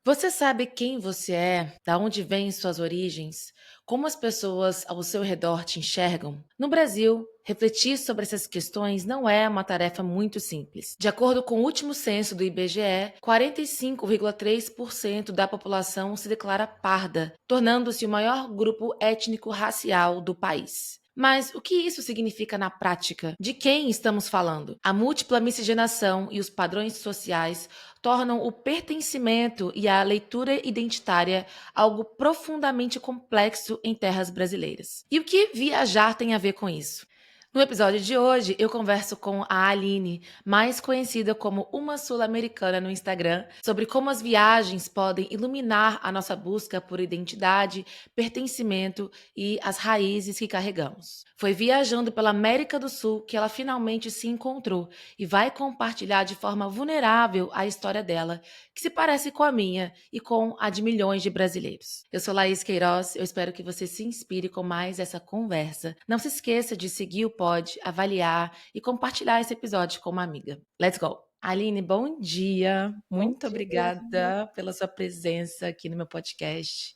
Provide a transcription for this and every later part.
Você sabe quem você é, da onde vêm suas origens, como as pessoas ao seu redor te enxergam? No Brasil, refletir sobre essas questões não é uma tarefa muito simples. De acordo com o último censo do IBGE, 45,3% da população se declara parda, tornando-se o maior grupo étnico-racial do país. Mas o que isso significa na prática? De quem estamos falando? A múltipla miscigenação e os padrões sociais tornam o pertencimento e a leitura identitária algo profundamente complexo em terras brasileiras. E o que viajar tem a ver com isso? No episódio de hoje, eu converso com a Aline, mais conhecida como Uma Sul-Americana no Instagram, sobre como as viagens podem iluminar a nossa busca por identidade, pertencimento e as raízes que carregamos. Foi viajando pela América do Sul que ela finalmente se encontrou e vai compartilhar de forma vulnerável a história dela, que se parece com a minha e com a de milhões de brasileiros. Eu sou Laís Queiroz, eu espero que você se inspire com mais essa conversa. Não se esqueça de seguir o pod, avaliar e compartilhar esse episódio com uma amiga. Let's go! Aline, bom dia. Bom Muito dia. obrigada pela sua presença aqui no meu podcast.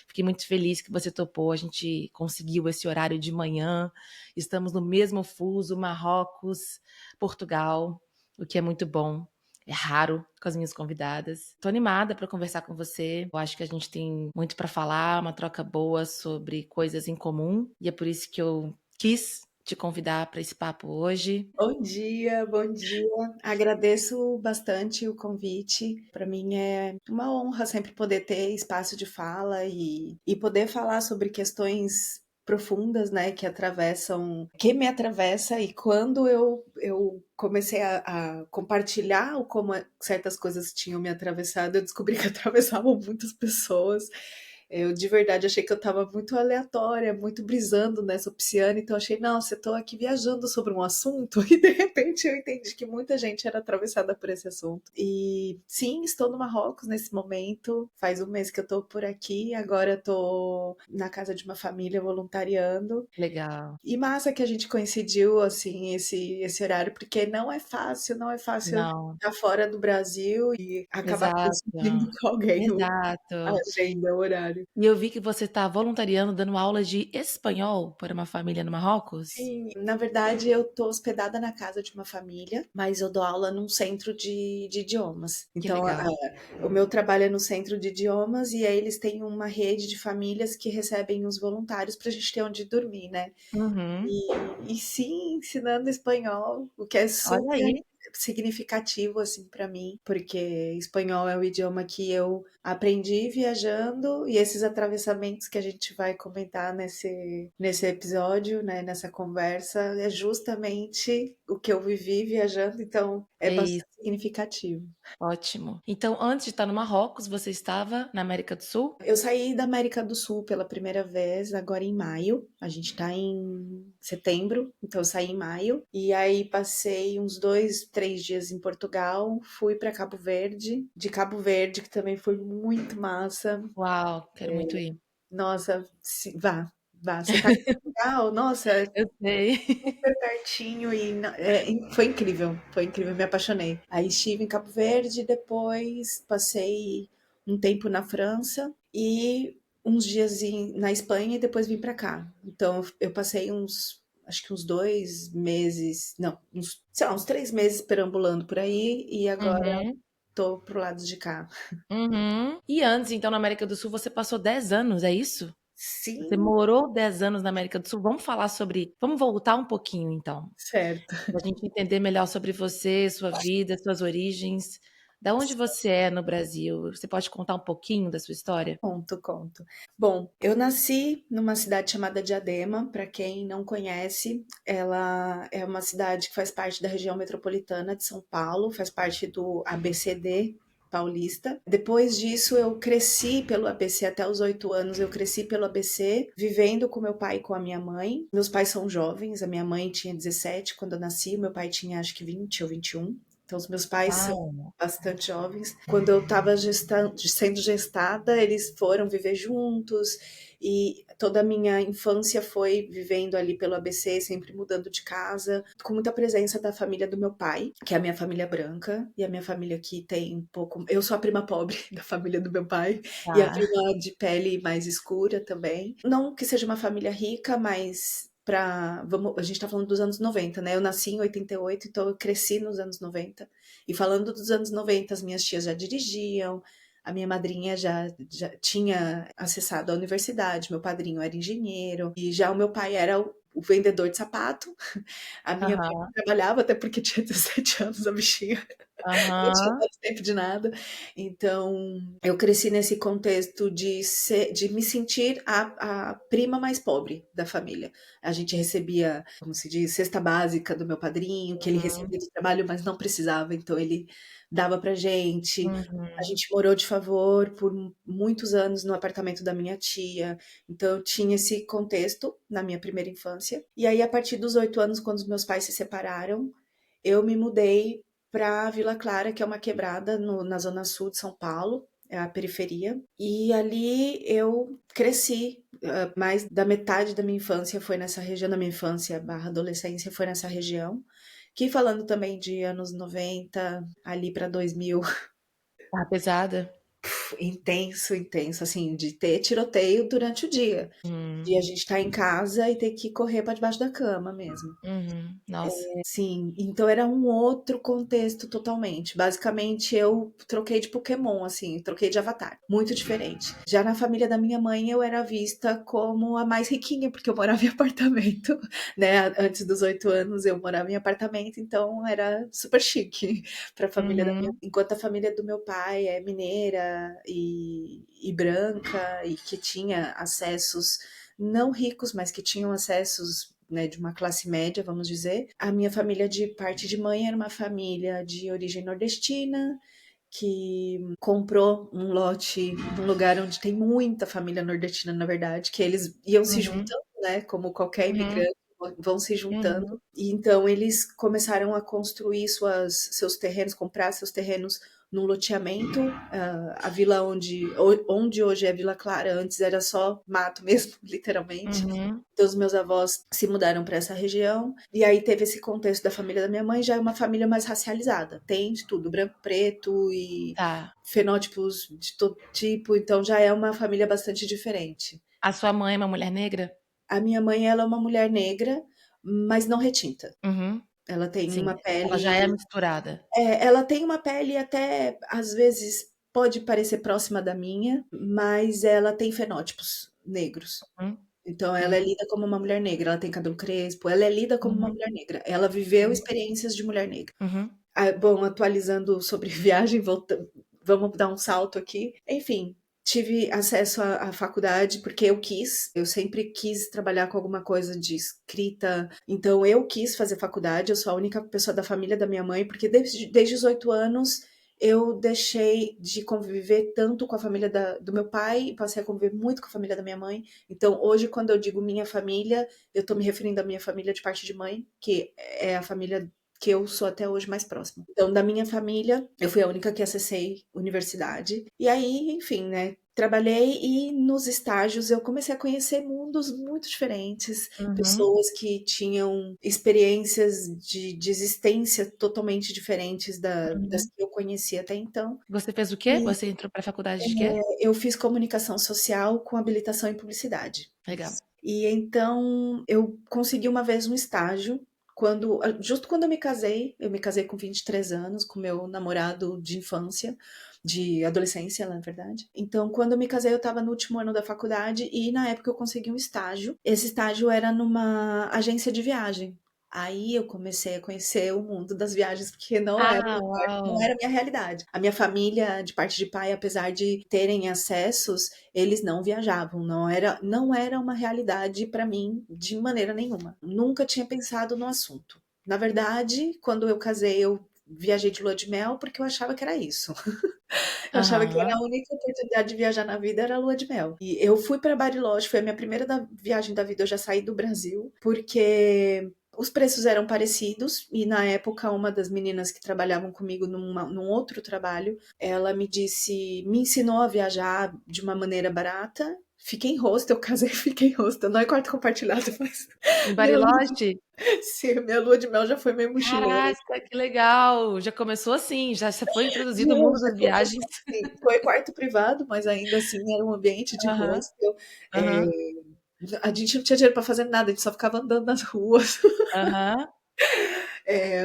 Fiquei muito feliz que você topou. A gente conseguiu esse horário de manhã. Estamos no mesmo fuso, Marrocos, Portugal, o que é muito bom. É raro com as minhas convidadas. Tô animada para conversar com você. Eu acho que a gente tem muito para falar, uma troca boa sobre coisas em comum, e é por isso que eu quis te convidar para esse papo hoje. Bom dia, bom dia. Agradeço bastante o convite. Para mim é uma honra sempre poder ter espaço de fala e poder falar sobre questões profundas, né, que me atravessa e quando eu comecei a compartilhar o como certas coisas tinham me atravessado, eu descobri que atravessavam muitas pessoas. Eu de verdade achei que eu estava muito aleatória, muito brisando nessa pisciana, então achei, nossa, eu tô aqui viajando sobre um assunto e de repente eu entendi que muita gente era atravessada por esse assunto. E sim, estou no Marrocos nesse momento, faz um mês que eu tô por aqui, agora eu tô na casa de uma família voluntariando. Legal. E massa que a gente coincidiu, assim, esse horário, porque não é fácil Não, estar fora do Brasil e acabar coincidindo exato. com alguém a Exato. agenda, o horário. E eu vi que você está voluntariando dando aula de espanhol para uma família no Marrocos? Sim, na verdade eu tô hospedada na casa de uma família, mas eu dou aula num centro de idiomas. Que Então, legal. o meu trabalho é no centro de idiomas e aí eles têm uma rede de famílias que recebem os voluntários para a gente ter onde dormir, né? Uhum. E sim, ensinando espanhol, o que é Olha super aí. significativo assim para mim, porque espanhol é o idioma que eu aprendi viajando e esses atravessamentos que a gente vai comentar nesse episódio, né, nessa conversa, é justamente o que eu vivi viajando, então é É bastante isso. significativo. Ótimo. Então, antes de estar no Marrocos, você estava na América do Sul? Eu saí da América do Sul pela primeira vez agora em maio. A gente tá em setembro, então eu saí em maio. E aí passei uns 2, 3 dias em Portugal, fui para Cabo Verde. De Cabo Verde, que também foi muito massa. Uau, quero muito ir. Nossa, vá. Você tá em Portugal? Nossa, é Eu sei. super pertinho e foi incrível, me apaixonei. Aí estive em Cabo Verde, depois passei um tempo na França e uns dias na Espanha e depois vim para cá. Então eu passei acho que uns 2 meses, não, sei lá, uns 3 meses perambulando por aí e agora Uhum, tô pro lado de cá. uhum. E antes, então, na América do Sul, você passou 10 anos, é isso? Você Sim, morou 10 anos na América do Sul. Vamos falar sobre. Vamos voltar um pouquinho, então, certo. para a gente entender melhor sobre você, sua vida, suas origens. Da onde você é no Brasil? Você pode contar um pouquinho da sua história? Conto, conto. Bom, eu nasci numa cidade chamada Diadema. Para quem não conhece, ela é uma cidade que faz parte da região metropolitana de São Paulo, faz parte do ABCD paulista. Depois disso, eu cresci pelo ABC até os 8 anos. Eu cresci pelo ABC, vivendo com meu pai e com a minha mãe. Meus pais são jovens, a minha mãe tinha 17 quando eu nasci, meu pai tinha acho que 20 ou 21. Então, os meus pais são Uau. bastante jovens. Quando eu estava sendo gestada, eles foram viver juntos e toda a minha infância foi vivendo ali pelo ABC, sempre mudando de casa, com muita presença da família do meu pai, que é a minha família branca, e a minha família que tem um pouco. Eu sou a prima pobre da família do meu pai, e a Tá. prima de pele mais escura também. Não que seja uma família rica, mas a gente tá falando dos anos 90, né? Eu nasci em 88, então eu cresci nos anos 90. E falando dos anos 90, as minhas tias já dirigiam, a minha madrinha já tinha acessado a universidade, meu padrinho era engenheiro, e já o meu pai era o vendedor de sapato. A minha mãe Aham, trabalhava até porque tinha 17 anos, a bichinha. Não tinha aham. dado tempo de nada. Então, eu cresci nesse contexto de me sentir a prima mais pobre da família. A gente recebia, como se diz, cesta básica do meu padrinho, que ele Uhum, recebia do trabalho, mas não precisava, então ele dava pra gente. A uhum. gente morou de favor por muitos anos no apartamento da minha tia. Então, eu tinha esse contexto na minha primeira infância. E aí, a partir dos 8 anos, quando os meus pais se separaram, eu me mudei para Vila Clara, que é uma quebrada na zona sul de São Paulo, é a periferia. E ali eu cresci. Mais da metade da minha infância foi nessa região, da minha infância barra adolescência foi nessa região. Que falando também de anos 90 ali para 2000, Tá pesada? intenso, intenso, assim, de ter tiroteio durante o dia. De Hum, a gente estar em casa e ter que correr para debaixo da cama mesmo. uhum. Nossa. Sim, então era um outro contexto totalmente. Basicamente, eu troquei de Pokémon, assim, troquei de avatar. Muito diferente. Já na família da minha mãe, eu era vista como a mais riquinha, porque eu morava em apartamento, né? Antes dos 8 anos, eu morava em apartamento, então era super chique para a família da minha. Uhum, Enquanto a família do meu pai é mineira e branca, e que tinha acessos não ricos, mas que tinham acessos, né, de uma classe média, vamos dizer. A minha família de parte de mãe era uma família de origem nordestina, que comprou um lote num lugar onde tem muita família nordestina, na verdade, que eles iam se uhum, juntando, né, como qualquer uhum, imigrante, vão se juntando. uhum. E então eles começaram a construir seus terrenos, comprar seus terrenos num loteamento. A vila onde hoje é Vila Clara, antes era só mato mesmo, literalmente. Uhum. Então, os meus avós se mudaram para essa região, e aí teve esse contexto da família da minha mãe, já é uma família mais racializada, tem de tudo, branco, preto e Tá. fenótipos de todo tipo, então já é uma família bastante diferente. A sua mãe é uma mulher negra? A minha mãe, ela é uma mulher negra, mas não retinta. Uhum. Ela tem Sim, uma ela já é pele, misturada. ela tem uma pele até às vezes pode parecer próxima da minha, mas ela tem fenótipos negros. Uhum, Então ela é uhum, lida como uma mulher negra, ela tem cabelo crespo, ela é lida como uma uhum, mulher negra. Ela viveu uhum, experiências de mulher negra. uhum, Bom, atualizando sobre viagem, vamos dar um salto aqui. Enfim, tive acesso à faculdade porque eu sempre quis trabalhar com alguma coisa de escrita, então eu quis fazer faculdade, eu sou a única pessoa da família da minha mãe, porque desde os 8 anos eu deixei de conviver tanto com a família do meu pai e passei a conviver muito com a família da minha mãe. Então, hoje, quando eu digo minha família, eu tô me referindo à minha família de parte de mãe, que é a família que eu sou até hoje mais próxima. Então, da minha família, eu fui a única que acessei universidade. E aí, enfim, né? Trabalhei e nos estágios eu comecei a conhecer mundos muito diferentes, uhum. pessoas que tinham experiências de existência totalmente diferentes das Uhum. que eu conhecia até então. Você fez o quê? E Você entrou pra faculdade de quê? eu fiz comunicação social com habilitação em publicidade. Legal. E então eu consegui uma vez um estágio justo quando eu me casei com 23 anos, com meu namorado de infância, de adolescência, na verdade. Então, quando eu me casei, eu estava no último ano da faculdade e na época eu consegui um estágio. Esse estágio era numa agência de viagem. Aí eu comecei a conhecer o mundo das viagens, porque Ah, não uau! era a minha realidade. A minha família, de parte de pai, apesar de terem acessos, eles não viajavam, não era uma realidade para mim de maneira nenhuma. Nunca tinha pensado no assunto. Na verdade, quando eu casei, eu viajei de lua de mel porque eu achava que era isso. Eu achava que era Aham. a única oportunidade de viajar na vida era a lua de mel. E eu fui para Bariloche, foi a minha primeira viagem da vida, eu já saí do Brasil, porque Os preços eram parecidos e na época uma das meninas que trabalhavam comigo num outro trabalho, ela me ensinou a viajar de uma maneira barata. Fiquei em hostel, casei, fiquei em hostel. Não é quarto compartilhado, mas Em minha lua, Bariloche? sim, minha lua de mel já foi meio mochileira. Caraca, que legal! Já começou assim, já você foi introduzido no mundo Já das viagens. começou assim. Foi quarto privado, mas ainda assim era um ambiente de Aham, hostel. É, aham, a gente não tinha dinheiro para fazer nada, a gente só ficava andando nas ruas. aham.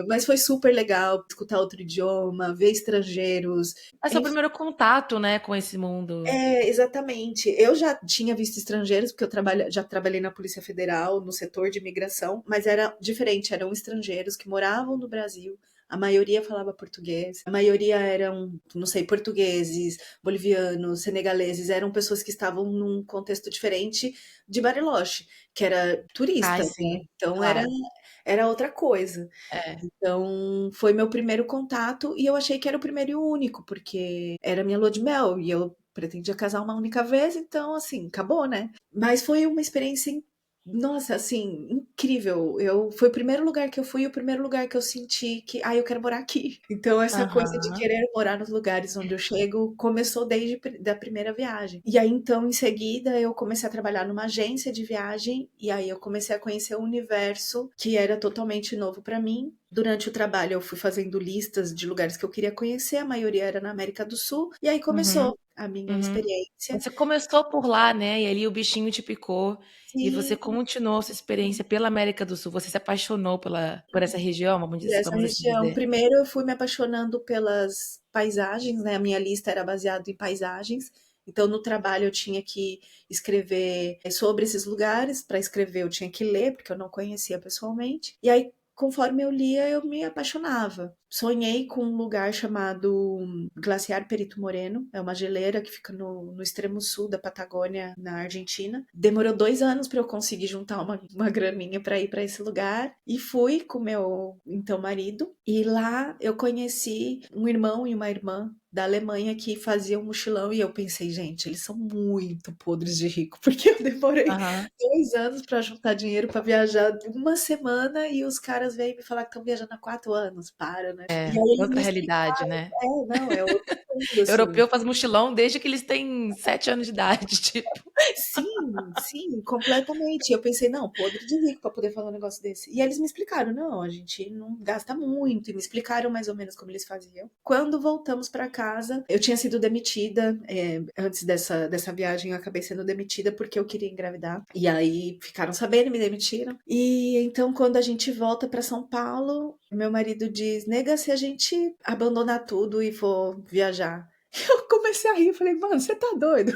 Mas foi super legal escutar outro idioma, ver estrangeiros. É seu primeiro contato, né, com esse mundo. Exatamente. Eu já tinha visto estrangeiros, porque já trabalhei na Polícia Federal, no setor de imigração, mas era diferente, eram estrangeiros que moravam no Brasil. A maioria falava português, a maioria eram, não sei, portugueses, bolivianos, senegaleses, eram pessoas que estavam num contexto diferente de Bariloche, que era Ai, turista, né? sim, Então claro. era outra coisa. É. Então, foi meu primeiro contato e eu achei que era o primeiro e o único, porque era minha lua de mel e eu pretendia casar uma única vez, então, assim, acabou, né? Mas foi uma experiência, nossa, assim, incrível. Foi o primeiro lugar que eu fui e o primeiro lugar que eu senti que, eu quero morar aqui. Então, essa coisa de Aham. querer morar nos lugares onde eu chego começou desde da primeira viagem. E aí, então, em seguida, eu comecei a trabalhar numa agência de viagem e aí eu comecei a conhecer o universo que era totalmente novo para mim. Durante o trabalho, eu fui fazendo listas de lugares que eu queria conhecer, a maioria era na América do Sul, e aí Uhum, começou a minha uhum. experiência. Você começou por lá, né, e ali o bichinho te picou, e você Sim, continuou sua experiência pela América do Sul, você se apaixonou por essa região, por essa vamos assim região. dizer? Primeiro, eu fui me apaixonando pelas paisagens, né? A minha lista era baseada em paisagens. Então, no trabalho, eu tinha que escrever sobre esses lugares. Para escrever, eu tinha que ler, porque eu não conhecia pessoalmente. E aí, conforme eu lia, eu me apaixonava. Sonhei com um lugar chamado Glaciar Perito Moreno. É uma geleira que fica no extremo sul da Patagônia, na Argentina. Demorou 2 anos para eu conseguir juntar uma graninha para ir para esse lugar. E fui com meu então marido. E lá eu conheci um irmão e uma irmã da Alemanha que faziam mochilão. E eu pensei, gente, eles são muito podres de rico, porque eu demorei Aham. 2 anos para juntar dinheiro para viajar uma semana e os caras vêm me falar que estão viajando há 4 anos. Para, né? E É, aí eles outra me realidade, explicaram. né. Não, é outro mundo, assim. Europeu faz mochilão desde que eles têm 7 anos de idade, tipo. Sim, sim, completamente. Eu pensei, não, podre de rico para poder falar um negócio desse. E eles me explicaram, não, a gente não gasta muito. E me explicaram mais ou menos como eles faziam. Quando voltamos para casa, eu tinha sido demitida. Antes dessa viagem, eu acabei sendo demitida porque eu queria engravidar. E aí ficaram sabendo e me demitiram. E então, quando a gente volta para São Paulo, meu marido diz: nega, se a gente abandonar tudo e for viajar. Eu comecei a rir, falei, mano, você tá doido?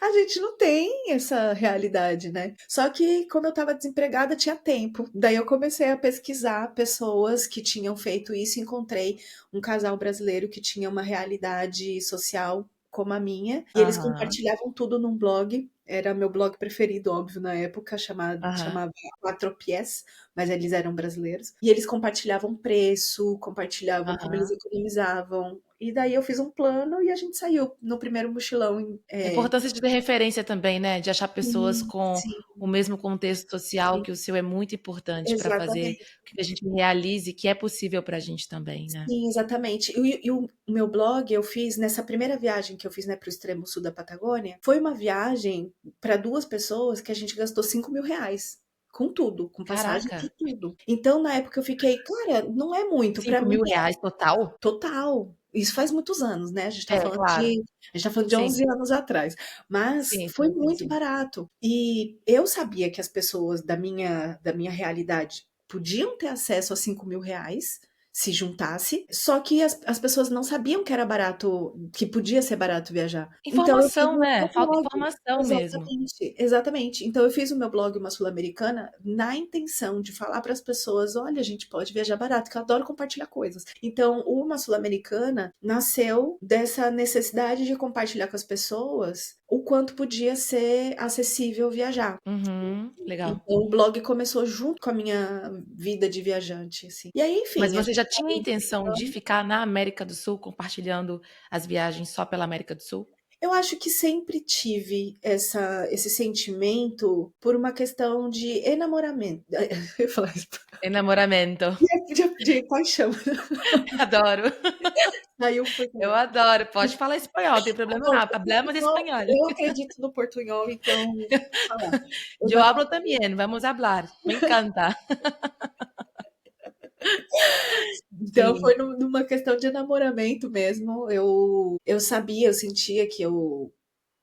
A gente não tem essa realidade, né? Só que, como eu estava desempregada, tinha tempo. Daí eu comecei a pesquisar pessoas que tinham feito isso e encontrei um casal brasileiro que tinha uma realidade social como a minha, e eles Aham, compartilhavam tudo num blog. Era meu blog preferido, óbvio, na época, aham, chamava Quatro Pies, mas eles eram brasileiros. E eles compartilhavam preço, compartilhavam como eles aham. economizavam. E daí eu fiz um plano e a gente saiu no primeiro mochilão. A importância de ter referência também, né, de achar pessoas Sim, com sim, o mesmo contexto social sim, que o seu é muito importante para fazer exatamente. com que a gente realize que é possível pra gente também, né. Sim, exatamente. E o meu blog eu fiz nessa primeira viagem que eu fiz, né, para o extremo sul da Patagônia, foi uma viagem para 2 pessoas que a gente gastou R$ 5.000, com tudo, com passagem, Caraca, com tudo. Então, na época eu fiquei: "Cara, não é muito, para cinco mim mil reais total? total". Isso faz muitos anos, né, É, claro. a gente tá falando de Sim, 11 anos atrás, mas sim, foi sim, sim, muito sim. barato. E eu sabia que as pessoas da minha realidade podiam ter acesso a R$ 5.000 se juntasse, só que as pessoas não sabiam que era barato, que podia ser barato viajar. Então eu fiz Informação, o né, meu falta blog. informação mesmo. Exatamente, exatamente. Então eu fiz o meu blog Uma Sul-Americana na intenção de falar para as pessoas: olha, a gente pode viajar barato, que eu adoro compartilhar coisas. Então, o Uma Sul-Americana nasceu dessa necessidade de compartilhar com as pessoas o quanto podia ser acessível viajar. Uhum, legal. Então, o blog começou junto com a minha vida de viajante, assim. E aí, Mas enfim, a você gente já tinha intenção de ficar na América do Sul compartilhando as viagens só pela América do Sul? Eu acho que sempre tive esse sentimento por uma questão de enamoramento. Eu ia falar isso. Enamoramento. De paixão. Adoro. Saiu o Eu portunhol. adoro. Pode falar espanhol, não tem problema Bom, não. Hablamos espanhol. eu acredito no portunhol, então vou falar. Yo hablo también. Vamos a hablar. Me encanta. Então Sim. foi numa questão de enamoramento mesmo. Eu sabia, eu sentia que eu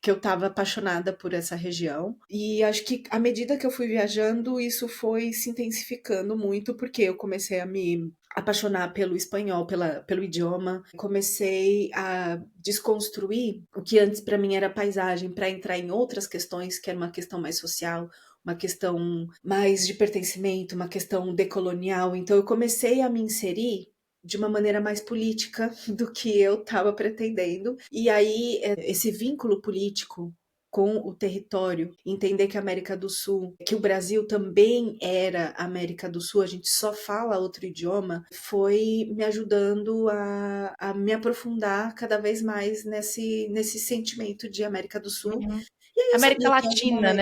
estava apaixonada por essa região. E acho que à medida que eu fui viajando, isso foi se intensificando muito, porque eu comecei a me apaixonar pelo espanhol, pelo idioma. Comecei a desconstruir o que antes para mim era paisagem, para entrar em outras questões, que era uma questão mais social, uma questão mais de pertencimento, uma questão decolonial. Então eu comecei a me inserir de uma maneira mais política do que eu estava pretendendo. E aí, esse vínculo político com o território, entender que a América do Sul, que o Brasil também era América do Sul, a gente só fala outro idioma, foi me ajudando a me aprofundar cada vez mais nesse sentimento de América do Sul. Uhum. E aí eu América sabia que em algum Latina, momento.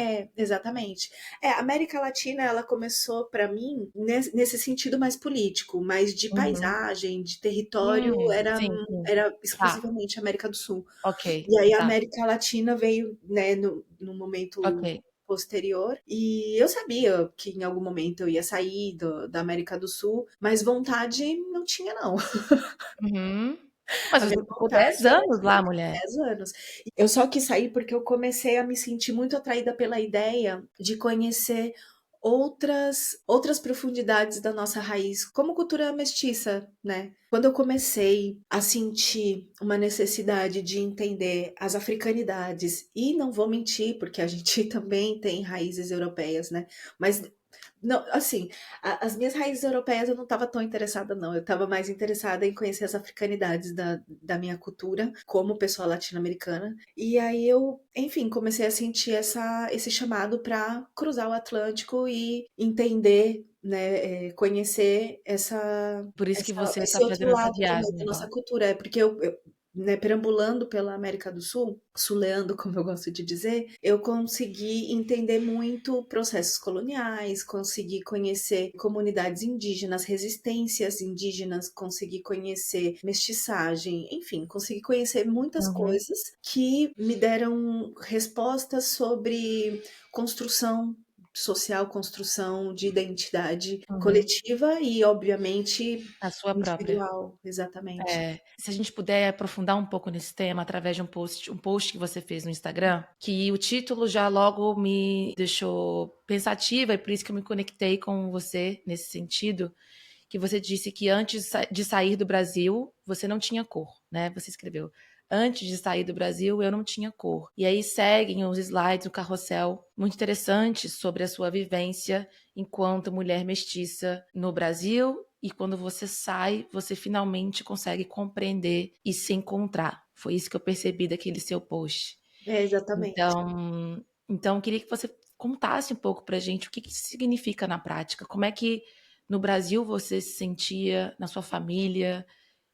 né? Exatamente. A América Latina, ela começou para mim nesse sentido mais político, mais de Uhum. paisagem, de território, era, Sim, sim. era Tá. exclusivamente América do Sul. Ok. E aí a Tá. América Latina veio, né, no momento Ok. posterior, e eu sabia que em algum momento eu ia sair da América do Sul, mas vontade não tinha, não. Uhum. Mas A você minha ficou vontade 10 era anos lá, de mulher. 10 anos. Eu só quis sair porque eu comecei a me sentir muito atraída pela ideia de conhecer outras profundidades da nossa raiz, como cultura mestiça, né? Quando eu comecei a sentir uma necessidade de entender as africanidades, e não vou mentir, porque a gente também tem raízes europeias, né? Mas não, assim, as minhas raízes europeias eu não estava tão interessada, não. Eu estava mais interessada em conhecer as africanidades da minha cultura, como pessoa latino-americana. E aí eu, enfim, comecei a sentir esse chamado para cruzar o Atlântico e entender, né, conhecer Por isso que você está esse outro fazendo essa lado também viagem da nossa agora. cultura. É porque né, perambulando pela América do Sul, suleando, como eu gosto de dizer, eu consegui entender muito processos coloniais, consegui conhecer comunidades indígenas, resistências indígenas, consegui conhecer mestiçagem, enfim, consegui conhecer muitas Uhum. coisas que me deram respostas sobre construção social, construção de identidade Uhum. coletiva e, obviamente, A sua própria. individual, exatamente. É, se a gente puder aprofundar um pouco nesse tema através de um post que você fez no Instagram, que o título já logo me deixou pensativa e por isso que eu me conectei com você nesse sentido, que você disse que antes de sair do Brasil, você não tinha cor, né? Você escreveu: antes de sair do Brasil, eu não tinha cor. E aí seguem os slides, o carrossel, muito interessantes sobre a sua vivência enquanto mulher mestiça no Brasil. E quando você sai, você finalmente consegue compreender e se encontrar. Foi isso que eu percebi daquele seu post. Exatamente. Então eu queria que você contasse um pouco pra gente o que isso significa na prática. Como é que no Brasil você se sentia, na sua família,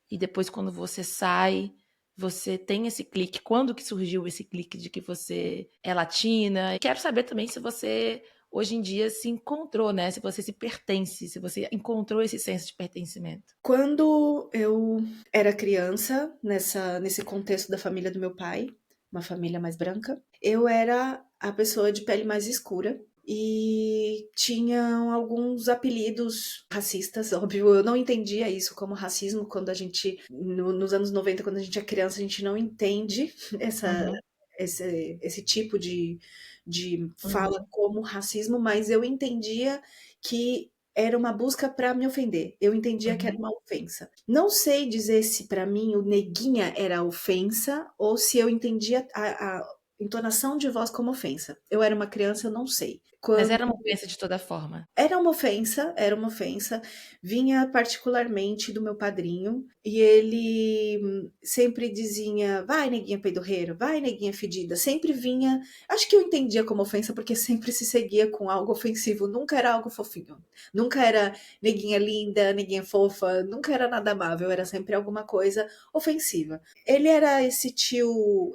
e depois quando você sai, você tem esse clique. Quando que surgiu esse clique de que você é latina? E quero saber também se você hoje em dia se encontrou, né? Se você se pertence, se você encontrou esse senso de pertencimento. Quando eu era criança, nesse contexto da família do meu pai, uma família mais branca, eu era a pessoa de pele mais escura e tinham alguns apelidos racistas, óbvio. Eu não entendia isso como racismo quando a gente, nos anos 90, quando a gente é criança, a gente não entende essa, Uhum, esse tipo de fala uhum, como racismo, mas eu entendia que era uma busca para me ofender. Eu entendia que era uhum, uma ofensa. Não sei dizer se para mim o neguinha era ofensa ou se eu entendia a entonação de voz como ofensa. Eu era uma criança, eu não sei. Mas Quando era uma ofensa de toda forma. era uma ofensa, vinha particularmente do meu padrinho, e ele sempre dizia: "Vai, neguinha peidorreira, vai, neguinha fedida", sempre vinha, acho que eu entendia como ofensa, porque sempre se seguia com algo ofensivo, nunca era algo fofinho, nunca era neguinha linda, neguinha fofa, nunca era nada amável, era sempre alguma coisa ofensiva. Ele era esse tio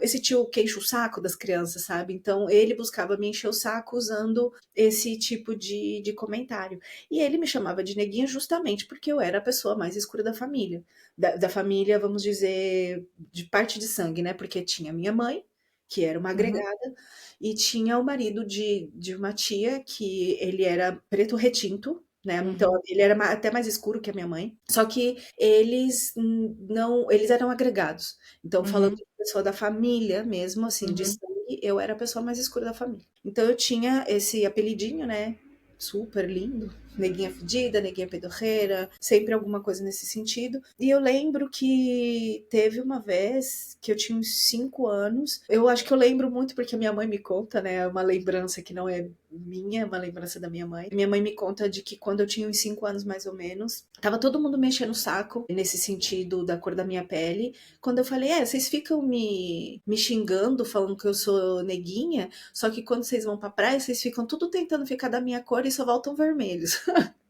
que enche o saco das crianças, sabe, então ele buscava me encher o saco usando esse tipo de comentário. E ele me chamava de neguinha justamente porque eu era a pessoa mais escura da família. Da família, vamos dizer, de parte de sangue, né? Porque tinha minha mãe, que era uma Uhum, agregada, e tinha o marido de uma tia, que ele era preto retinto, né? Então uhum, ele era até mais escuro que a minha mãe. Só que eles não, eles eram agregados. Então, falando uhum, de pessoa da família mesmo, assim, de uhum. sangue, eu era a pessoa mais escura da família. Então eu tinha esse apelidinho, né? Super lindo. Neguinha fedida, neguinha pedorreira, sempre alguma coisa nesse sentido. E eu lembro que teve uma vez que eu tinha uns 5 anos. Eu acho que eu lembro muito porque a minha mãe me conta, né? Uma lembrança que não é minha, é uma lembrança da minha mãe. Minha mãe me conta de que quando eu tinha uns 5 anos mais ou menos, tava todo mundo mexendo o saco nesse sentido da cor da minha pele. Quando eu falei, vocês ficam me xingando, falando que eu sou neguinha, só que quando vocês vão pra praia, vocês ficam tudo tentando ficar da minha cor e só voltam vermelhos.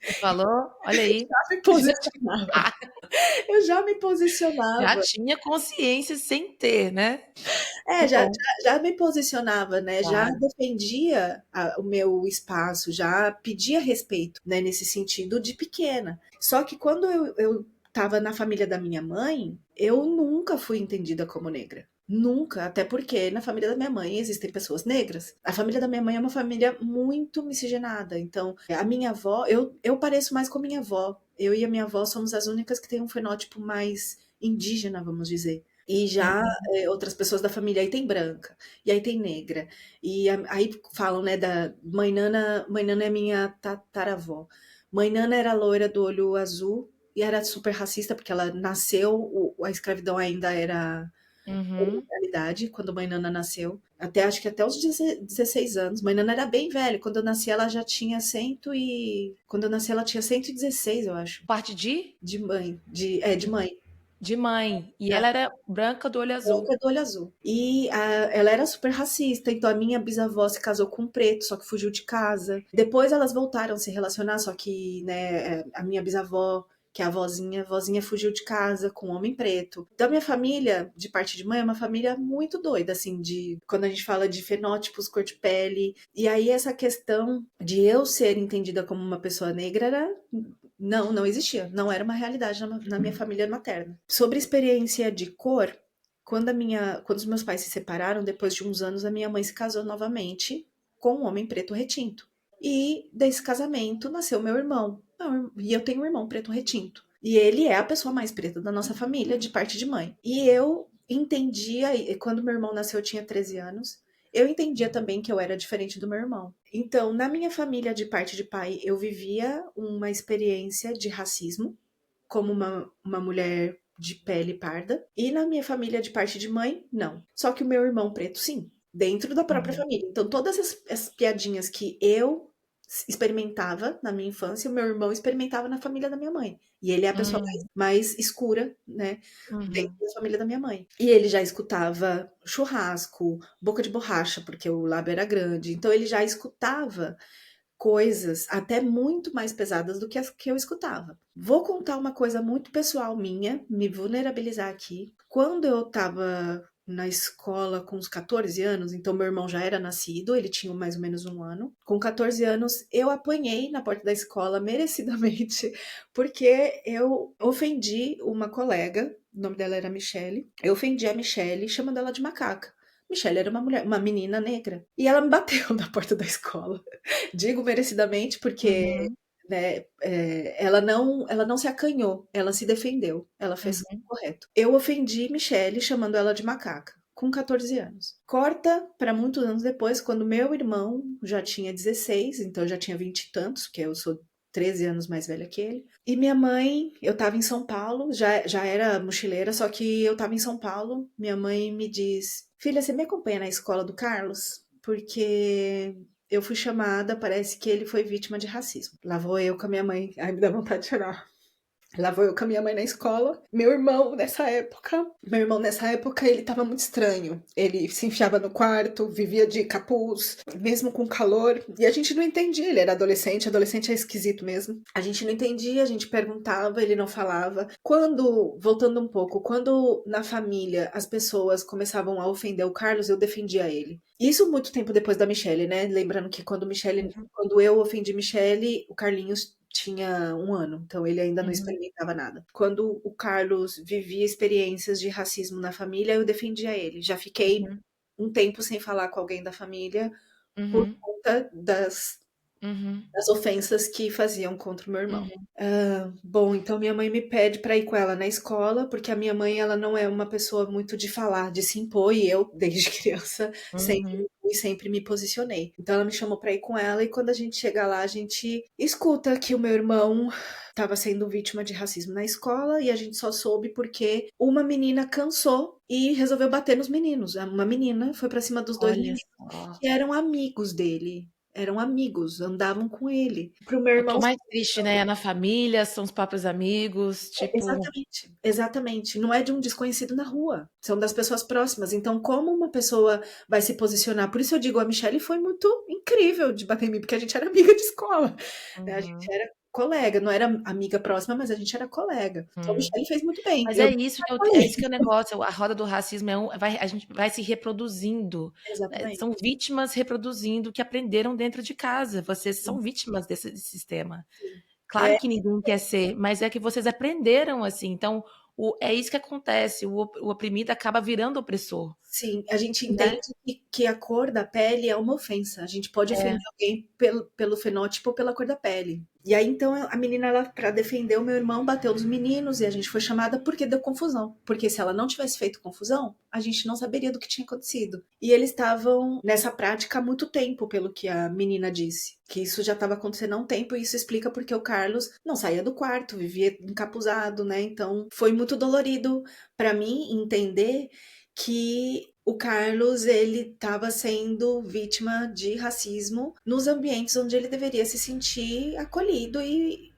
Você falou? Olha aí. Já me posicionava. Eu já me Já posicionava. tinha consciência sem ter, né? É, Que já, bom. já, já me posicionava, né? Já Claro. defendia o meu espaço, já pedia respeito, né? Nesse sentido de pequena. Só que quando eu tava na família da minha mãe, eu nunca fui entendida como negra. Nunca, até porque na família da minha mãe existem pessoas negras. A família da minha mãe é uma família muito miscigenada. Então, a minha avó, eu pareço mais com a minha avó. Eu e a minha avó somos as únicas que têm um fenótipo mais indígena, vamos dizer. E já Uhum. outras pessoas da família, aí tem branca, e aí tem negra. E aí falam, né, da Mãe Nana é minha tataravó. Mãe Nana era loira do olho azul e era super racista, porque ela nasceu, a escravidão ainda era Uhum. realidade quando Mãe Nana nasceu. Até acho que até os 16 anos. Mãe Nana era bem velha. Quando eu nasci, ela já tinha cento e. Quando eu nasci, ela tinha 116, eu acho. Parte de? De mãe. De mãe. De mãe. E ela era branca do olho azul. Branca do olho azul. E ela era super racista, então a minha bisavó se casou com um preto, só que fugiu de casa. Depois elas voltaram a se relacionar, só que, né, a minha bisavó, que é a vozinha fugiu de casa com um homem preto. Então a minha família, de parte de mãe, é uma família muito doida, assim, de quando a gente fala de fenótipos, cor de pele. E aí essa questão de eu ser entendida como uma pessoa negra era não existia. Não era uma realidade na minha família materna. Sobre experiência de cor, quando os meus pais se separaram, depois de uns anos, a minha mãe se casou novamente com um homem preto retinto. E desse casamento nasceu meu irmão. E eu tenho um irmão preto retinto. E ele é a pessoa mais preta da nossa família, de parte de mãe. E eu entendia, quando meu irmão nasceu, eu tinha 13 anos. Eu entendia também que eu era diferente do meu irmão. Então, na minha família, de parte de pai, eu vivia uma experiência de racismo, como uma mulher de pele parda. E na minha família, de parte de mãe, não. Só que o meu irmão preto, sim. Dentro da própria Uhum. família. Então, todas essas piadinhas que eu experimentava na minha infância, o meu irmão experimentava na família da minha mãe. E ele é a pessoa Uhum. mais escura, né, dentro Uhum. da família da minha mãe. E ele já escutava churrasco, boca de borracha, porque o lábio era grande. Então ele já escutava coisas até muito mais pesadas do que as que eu escutava. Vou contar uma coisa muito pessoal minha, me vulnerabilizar aqui. Quando eu estava na escola com uns 14 anos, então meu irmão já era nascido, ele tinha mais ou menos um ano. Com 14 anos, eu apanhei na porta da escola merecidamente, porque eu ofendi uma colega, o nome dela era Michele. Eu ofendi a Michele chamando ela de macaca. Michelle era uma mulher, uma menina negra. E ela me bateu na porta da escola. Digo merecidamente porque, Uhum. né, ela não se acanhou, ela se defendeu, ela fez o Uhum. correto. Eu ofendi Michelle chamando ela de macaca, com 14 anos. Corta para muitos anos depois, quando meu irmão já tinha 16, então eu já tinha 20 e tantos, porque eu sou 13 anos mais velha que ele. E minha mãe, eu tava em São Paulo, já era mochileira, só que eu tava em São Paulo. Minha mãe me diz: Filha, você me acompanha na escola do Carlos? Porque eu fui chamada, parece que ele foi vítima de racismo. Lá vou eu com a minha mãe. Ai, me dá vontade de chorar. Lá vou eu com a minha mãe na escola. Meu irmão nessa época, ele tava muito estranho. Ele se enfiava no quarto, vivia de capuz, mesmo com calor. E a gente não entendia. Ele era adolescente, adolescente é esquisito mesmo. A gente não entendia, a gente perguntava, ele não falava. Voltando um pouco, quando na família as pessoas começavam a ofender o Carlos, eu defendia ele. Isso muito tempo depois da Michelle, né? Lembrando que Uhum, quando eu ofendi Michelle, o Carlinhos tinha 1 ano, então ele ainda não uhum, experimentava nada. Quando o Carlos vivia experiências de racismo na família, eu defendia ele. Já fiquei uhum, um tempo sem falar com alguém da família por uhum, conta uhum, das ofensas que faziam contra o meu irmão. uhum, Bom, então minha mãe me pede para ir com ela na escola, porque a minha mãe ela não é uma pessoa muito de falar, de se impor, e eu, desde criança, uhum. sempre me posicionei. Então ela me chamou para ir com ela, e quando a gente chega lá, a gente escuta que o meu irmão estava sendo vítima de racismo na escola, e a gente só soube porque uma menina cansou e resolveu bater nos meninos. Uma menina foi para cima dos dois Olha meninos só. que eram amigos dele. Eram amigos, andavam com ele. Pro meu O que irmão é mais triste, né, é na família, são os próprios amigos, tipo, exatamente, exatamente. Não é de um desconhecido na rua, são das pessoas próximas. Então, como uma pessoa vai se posicionar? Por isso eu digo, a Michelle foi muito incrível de bater em mim, porque a gente era amiga de escola, né? A gente uhum, era colega, não era amiga próxima, mas a gente era colega. Então, a hum. Michelle fez muito bem. Mas Eu é não isso que eu é falei. isso que é o negócio, a roda do racismo a gente vai se reproduzindo, Exatamente. são vítimas reproduzindo o que aprenderam dentro de casa, vocês Sim, são vítimas desse sistema. sim. Claro É, que ninguém quer ser, mas é que vocês aprenderam assim, então é isso que acontece, o oprimido acaba virando opressor, sim, a gente né. entende que a cor da pele é uma ofensa. A gente pode É. ofender alguém pelo fenótipo ou pela cor da pele. E aí, então, a menina, ela, para defender o meu irmão, bateu nos meninos e a gente foi chamada porque deu confusão. Porque se ela não tivesse feito confusão, a gente não saberia do que tinha acontecido. E eles estavam nessa prática há muito tempo, pelo que a menina disse. Que isso já estava acontecendo há um tempo e isso explica porque o Carlos não saía do quarto, vivia encapuzado, né? Então, foi muito dolorido para mim entender que o Carlos ele estava sendo vítima de racismo nos ambientes onde ele deveria se sentir acolhido e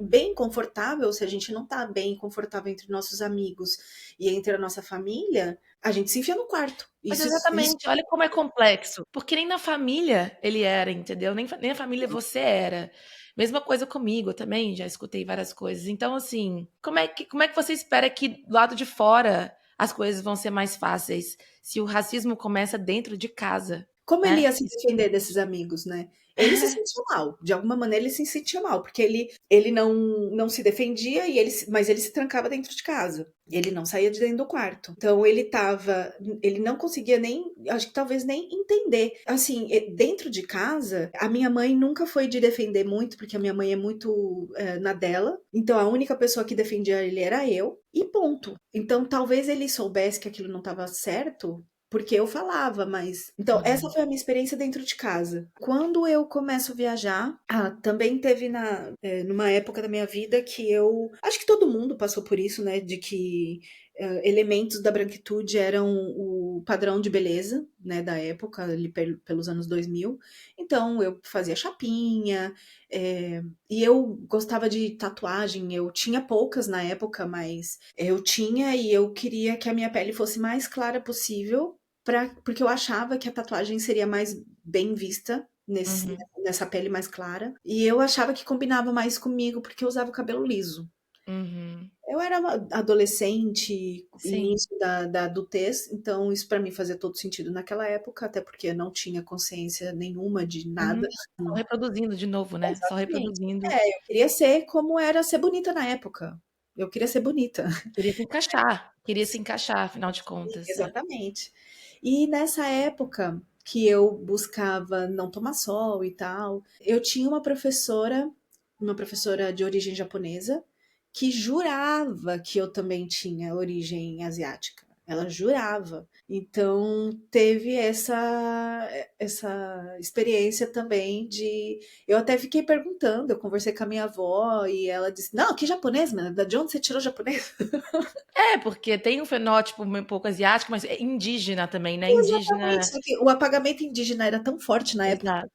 bem confortável. Se a gente não está bem confortável entre nossos amigos e entre a nossa família, a gente se enfia no quarto. Mas Isso exatamente, olha como é complexo, porque nem na família ele era, entendeu? Nem na família você era. Mesma coisa comigo, eu também já escutei várias coisas. Então, assim, como é que você espera que do lado de fora as coisas vão ser mais fáceis, se o racismo começa dentro de casa, como ele né? ia se Isso defender desses amigos, né? Ele se sentia mal, de alguma maneira ele se sentia mal, porque ele não se defendia, mas ele se trancava dentro de casa. Ele não saía de dentro do quarto. Então ele não conseguia nem, acho que talvez nem entender. Assim, dentro de casa, a minha mãe nunca foi de defender muito, porque a minha mãe é muito na dela. Então a única pessoa que defendia ele era eu, e ponto. Então talvez ele soubesse que aquilo não estava certo, porque eu falava, mas. Então, essa Uhum, foi a minha experiência dentro de casa. Quando eu começo a viajar, também teve numa época da minha vida que eu. Acho que todo mundo passou por isso, né? De que elementos da branquitude eram o padrão de beleza, né? Da época, ali pelos anos 2000. Então, eu fazia chapinha, e eu gostava de tatuagem. Eu tinha poucas na época, mas eu tinha e eu queria que a minha pele fosse mais clara possível porque eu achava que a tatuagem seria mais bem vista uhum, nessa pele mais clara. E eu achava que combinava mais comigo porque eu usava o cabelo liso. uhum. Eu era uma adolescente, Sim, início da adultez, então isso para mim fazia todo sentido naquela época, até porque eu não tinha consciência nenhuma de nada. uhum. Só reproduzindo de novo, né, só Exatamente. reproduzindo. Eu queria ser como era ser bonita na época. Eu queria ser bonita. Queria se encaixar, afinal de contas, é. Exatamente. E nessa época que eu buscava não tomar sol e tal, eu tinha uma professora de origem japonesa, que jurava que eu também tinha origem asiática. ela jurava. Então teve essa experiência também de eu até fiquei perguntando, eu conversei com a minha avó e ela disse: "Não, que japonês, mano, de onde você tirou japonês?" É, porque tem um fenótipo um pouco asiático, mas é indígena também, né, Exatamente, indígena só que o apagamento indígena era tão forte na época. exato,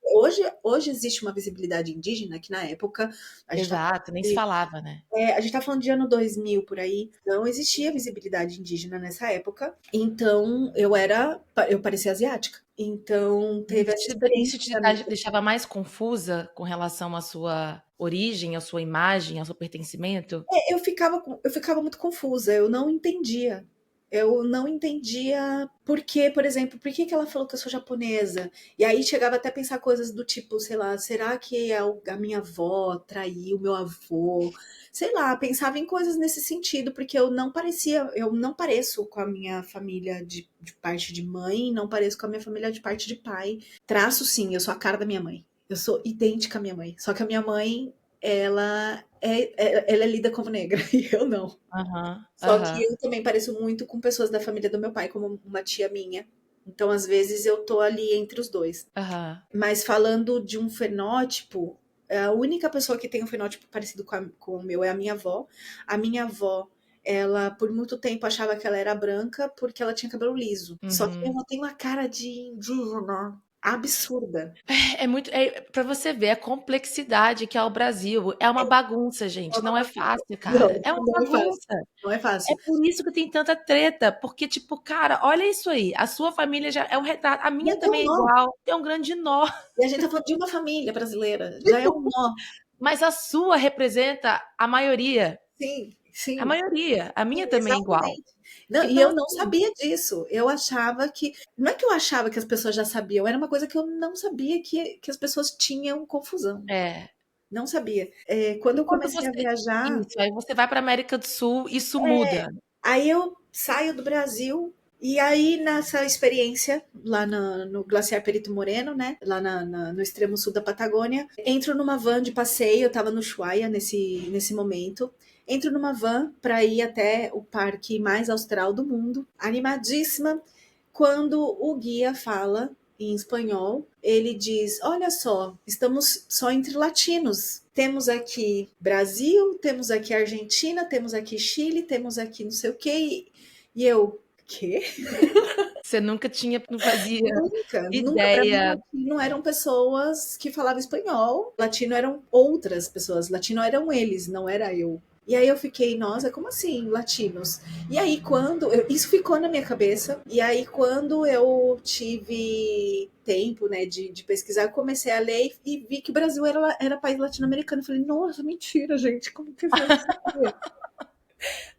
Hoje existe uma visibilidade indígena que na época a gente está exato, nem se falava, né. a gente tá falando de ano 2000 por aí, não existia visibilidade indígena nessa época, então eu parecia asiática. Então teve essa experiência Isso te pra mim. deixava mais confusa com relação à sua origem, à sua imagem, ao seu pertencimento? Eu ficava muito confusa, eu não entendia. Eu não entendia por que, por exemplo, por que ela falou que eu sou japonesa? E aí chegava até a pensar coisas do tipo, sei lá, será que a minha avó traiu meu avô? Sei lá, pensava em coisas nesse sentido, porque eu não pareço com a minha família de parte de mãe, não pareço com a minha família de parte de pai. Traço sim, eu sou a cara da minha mãe. Eu sou idêntica à minha mãe. Só que a minha mãe, ela é lida como negra e eu não. Aham, Só que aham, eu também pareço muito com pessoas da família do meu pai, como uma tia minha. Então, às vezes, eu tô ali entre os dois. aham. Mas falando de um fenótipo, a única pessoa que tem um fenótipo parecido com o meu é a minha avó. A minha avó, ela por muito tempo achava que ela era branca porque ela tinha cabelo liso. Só que minha Uhum. avó tem uma cara de indígena absurda. É muito pra você ver a complexidade que é o Brasil. É uma bagunça, É gente, uma não é bagunça. fácil, Não, cara. É uma não é fácil. bagunça. Não é É fácil. por isso que tem tanta treta, porque, tipo, cara, olha isso aí, a sua família já é um retrato, a minha Já tem um também é nó. igual, é um grande nó, E a gente tá falando de uma família brasileira. Já é um nó. mas a sua representa Sim, a sim, maioria, a minha sim, também é igual. exatamente. Não, e Então, eu não assim sabia disso. Eu achava que. Não é que eu achava que as pessoas já sabiam, era uma coisa que eu não sabia que as pessoas tinham confusão. é. Não sabia. Quando E eu quando comecei a você viajar, isso, aí você vai pra América do Sul, isso muda. aí eu saio do Brasil. E aí, nessa experiência, lá no Glaciar Perito Moreno, né? Lá no extremo sul da Patagônia, entro numa van de passeio, eu tava no Ushuaia nesse momento. Entro numa van para ir até o parque mais austral do mundo, animadíssima, quando o guia fala em espanhol, ele diz: Olha só, estamos só entre latinos. Temos aqui Brasil, temos aqui Argentina, temos aqui Chile, temos aqui não sei o quê. E eu, quê? Você nunca tinha não fazia Nunca, nunca. Para mim, ideia. latino eram pessoas que falavam espanhol, latino eram outras pessoas, latino eram eles, não era eu. E aí eu fiquei, nossa, como assim, latinos? E aí isso ficou na minha cabeça, e aí quando eu tive tempo, né, de pesquisar, eu comecei a ler e vi que o Brasil era país latino-americano. Eu falei, nossa, mentira, gente, como que eu não sabia?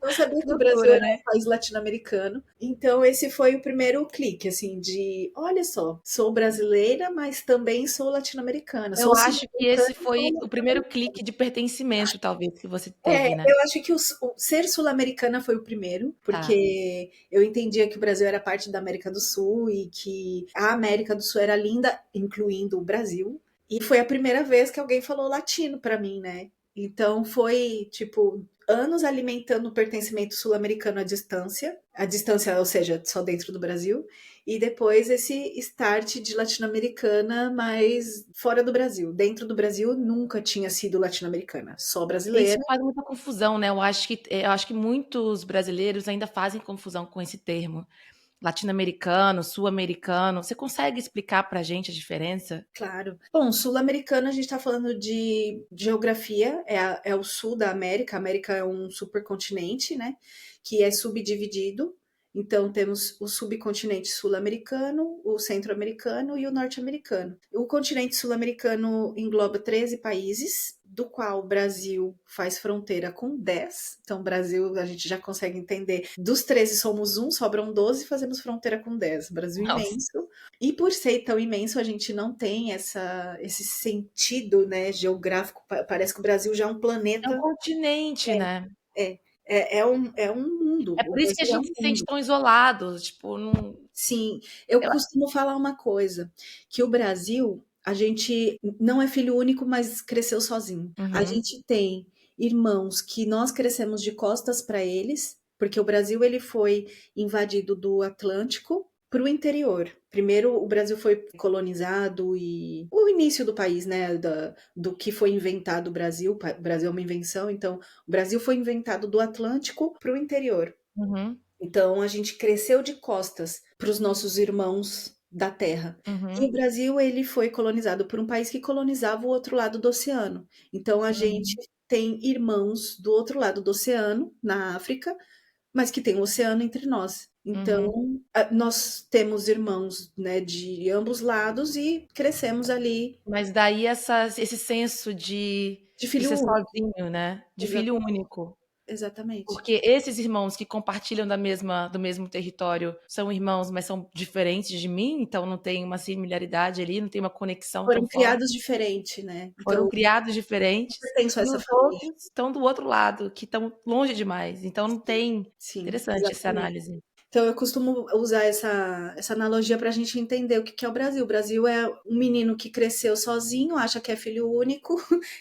Não sabia Que que o Brasil loucura, era né. um país latino-americano. Então, esse foi o primeiro clique, assim, de olha só, sou brasileira, mas também sou latino-americana. Eu Sou acho que sul-americana esse e sou foi o primeiro clique de pertencimento, talvez, que você teve, né. eu acho que o ser sul-americana foi o primeiro, Tá. porque eu entendia que o Brasil era parte da América do Sul e que a América do Sul era linda, incluindo o Brasil. E foi a primeira vez que alguém falou latino para mim, né? Então foi tipo anos alimentando o pertencimento sul-americano à distância, ou seja, só dentro do Brasil, e depois esse start de latino-americana, mas fora do Brasil. Dentro do Brasil nunca tinha sido latino-americana, só Isso brasileira. faz muita confusão, né, eu acho que muitos brasileiros ainda fazem confusão com esse termo. Latino-americano, sul-americano. Você consegue explicar pra gente a diferença? Claro. Bom, sul-americano, a gente está falando de geografia, é o sul da América. A América é um supercontinente, né? Que é subdividido. Então, temos o subcontinente sul-americano, o centro-americano e o norte-americano. O continente sul-americano engloba 13 países, do qual o Brasil faz fronteira com 10. Então, Brasil, a gente já consegue entender. Dos 13 somos um, sobram 12, fazemos fronteira com 10. Brasil Nossa, imenso. E por ser tão imenso, a gente não tem esse sentido, né, geográfico. Parece que o Brasil já é um é um planeta. continente, né. É, é um mundo. É O por isso que a Brasil é gente um se sente mundo. tão isolado, tipo, não Sim, eu eu costumo falar uma coisa, que o Brasil, a gente não é filho único, mas cresceu sozinho. A uhum. gente tem irmãos que nós crescemos de costas para eles, porque o Brasil ele foi invadido do Atlântico para o interior. Primeiro, o Brasil foi colonizado e o início do país, né, do que foi inventado o Brasil. O Brasil é uma invenção, então o Brasil foi inventado do Atlântico para o interior. Uhum, Então a gente cresceu de costas para os nossos irmãos da terra. E o uhum, Brasil ele foi colonizado por um país que colonizava o outro lado do oceano. Então a gente uhum, tem irmãos do outro lado do oceano, na África, mas que tem o oceano entre nós. uhum. Então, nós temos irmãos, né, de ambos lados e crescemos ali Mas daí esse senso de de filho ser único. sozinho, né? De filho Exatamente, único. exatamente. Porque esses irmãos que compartilham do mesmo território são irmãos, mas são diferentes de mim, então não tem uma similaridade ali, não tem uma conexão tão Foram forte. criados diferente, né? Foram Então, criados eu diferentes pertenço a e essa os família. outros estão do outro lado, que estão longe demais. Então não Sim, tem. sim, Interessante essa exatamente. análise. Então, eu costumo usar essa analogia para a gente entender o que que é o Brasil. O Brasil é um menino que cresceu sozinho, acha que é filho único,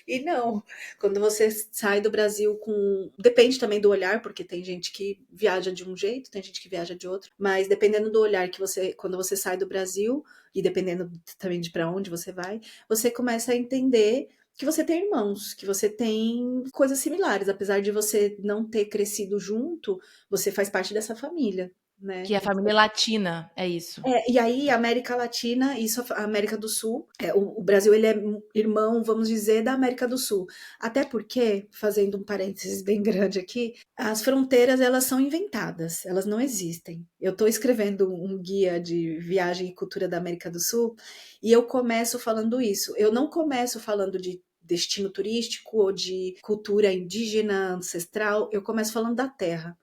e não. Quando você sai do Brasil com. Depende também do olhar, porque tem gente que viaja de um jeito, tem gente que viaja de outro, mas dependendo do olhar que você. Quando você sai do Brasil, e dependendo também de para onde você vai, você começa a entender. Que você tem irmãos, que você tem coisas similares, apesar de você não ter crescido junto, você faz parte dessa família, né? Que é a família latina, é isso. E aí, a América Latina, isso a América do Sul, o Brasil ele é irmão, vamos dizer, da América do Sul. Até porque, fazendo um parênteses bem grande aqui, as fronteiras elas são inventadas, elas não existem. Eu estou escrevendo um guia de viagem e cultura da América do Sul e eu começo falando isso. Eu não começo falando de destino turístico ou de cultura indígena ancestral, eu começo falando da terra.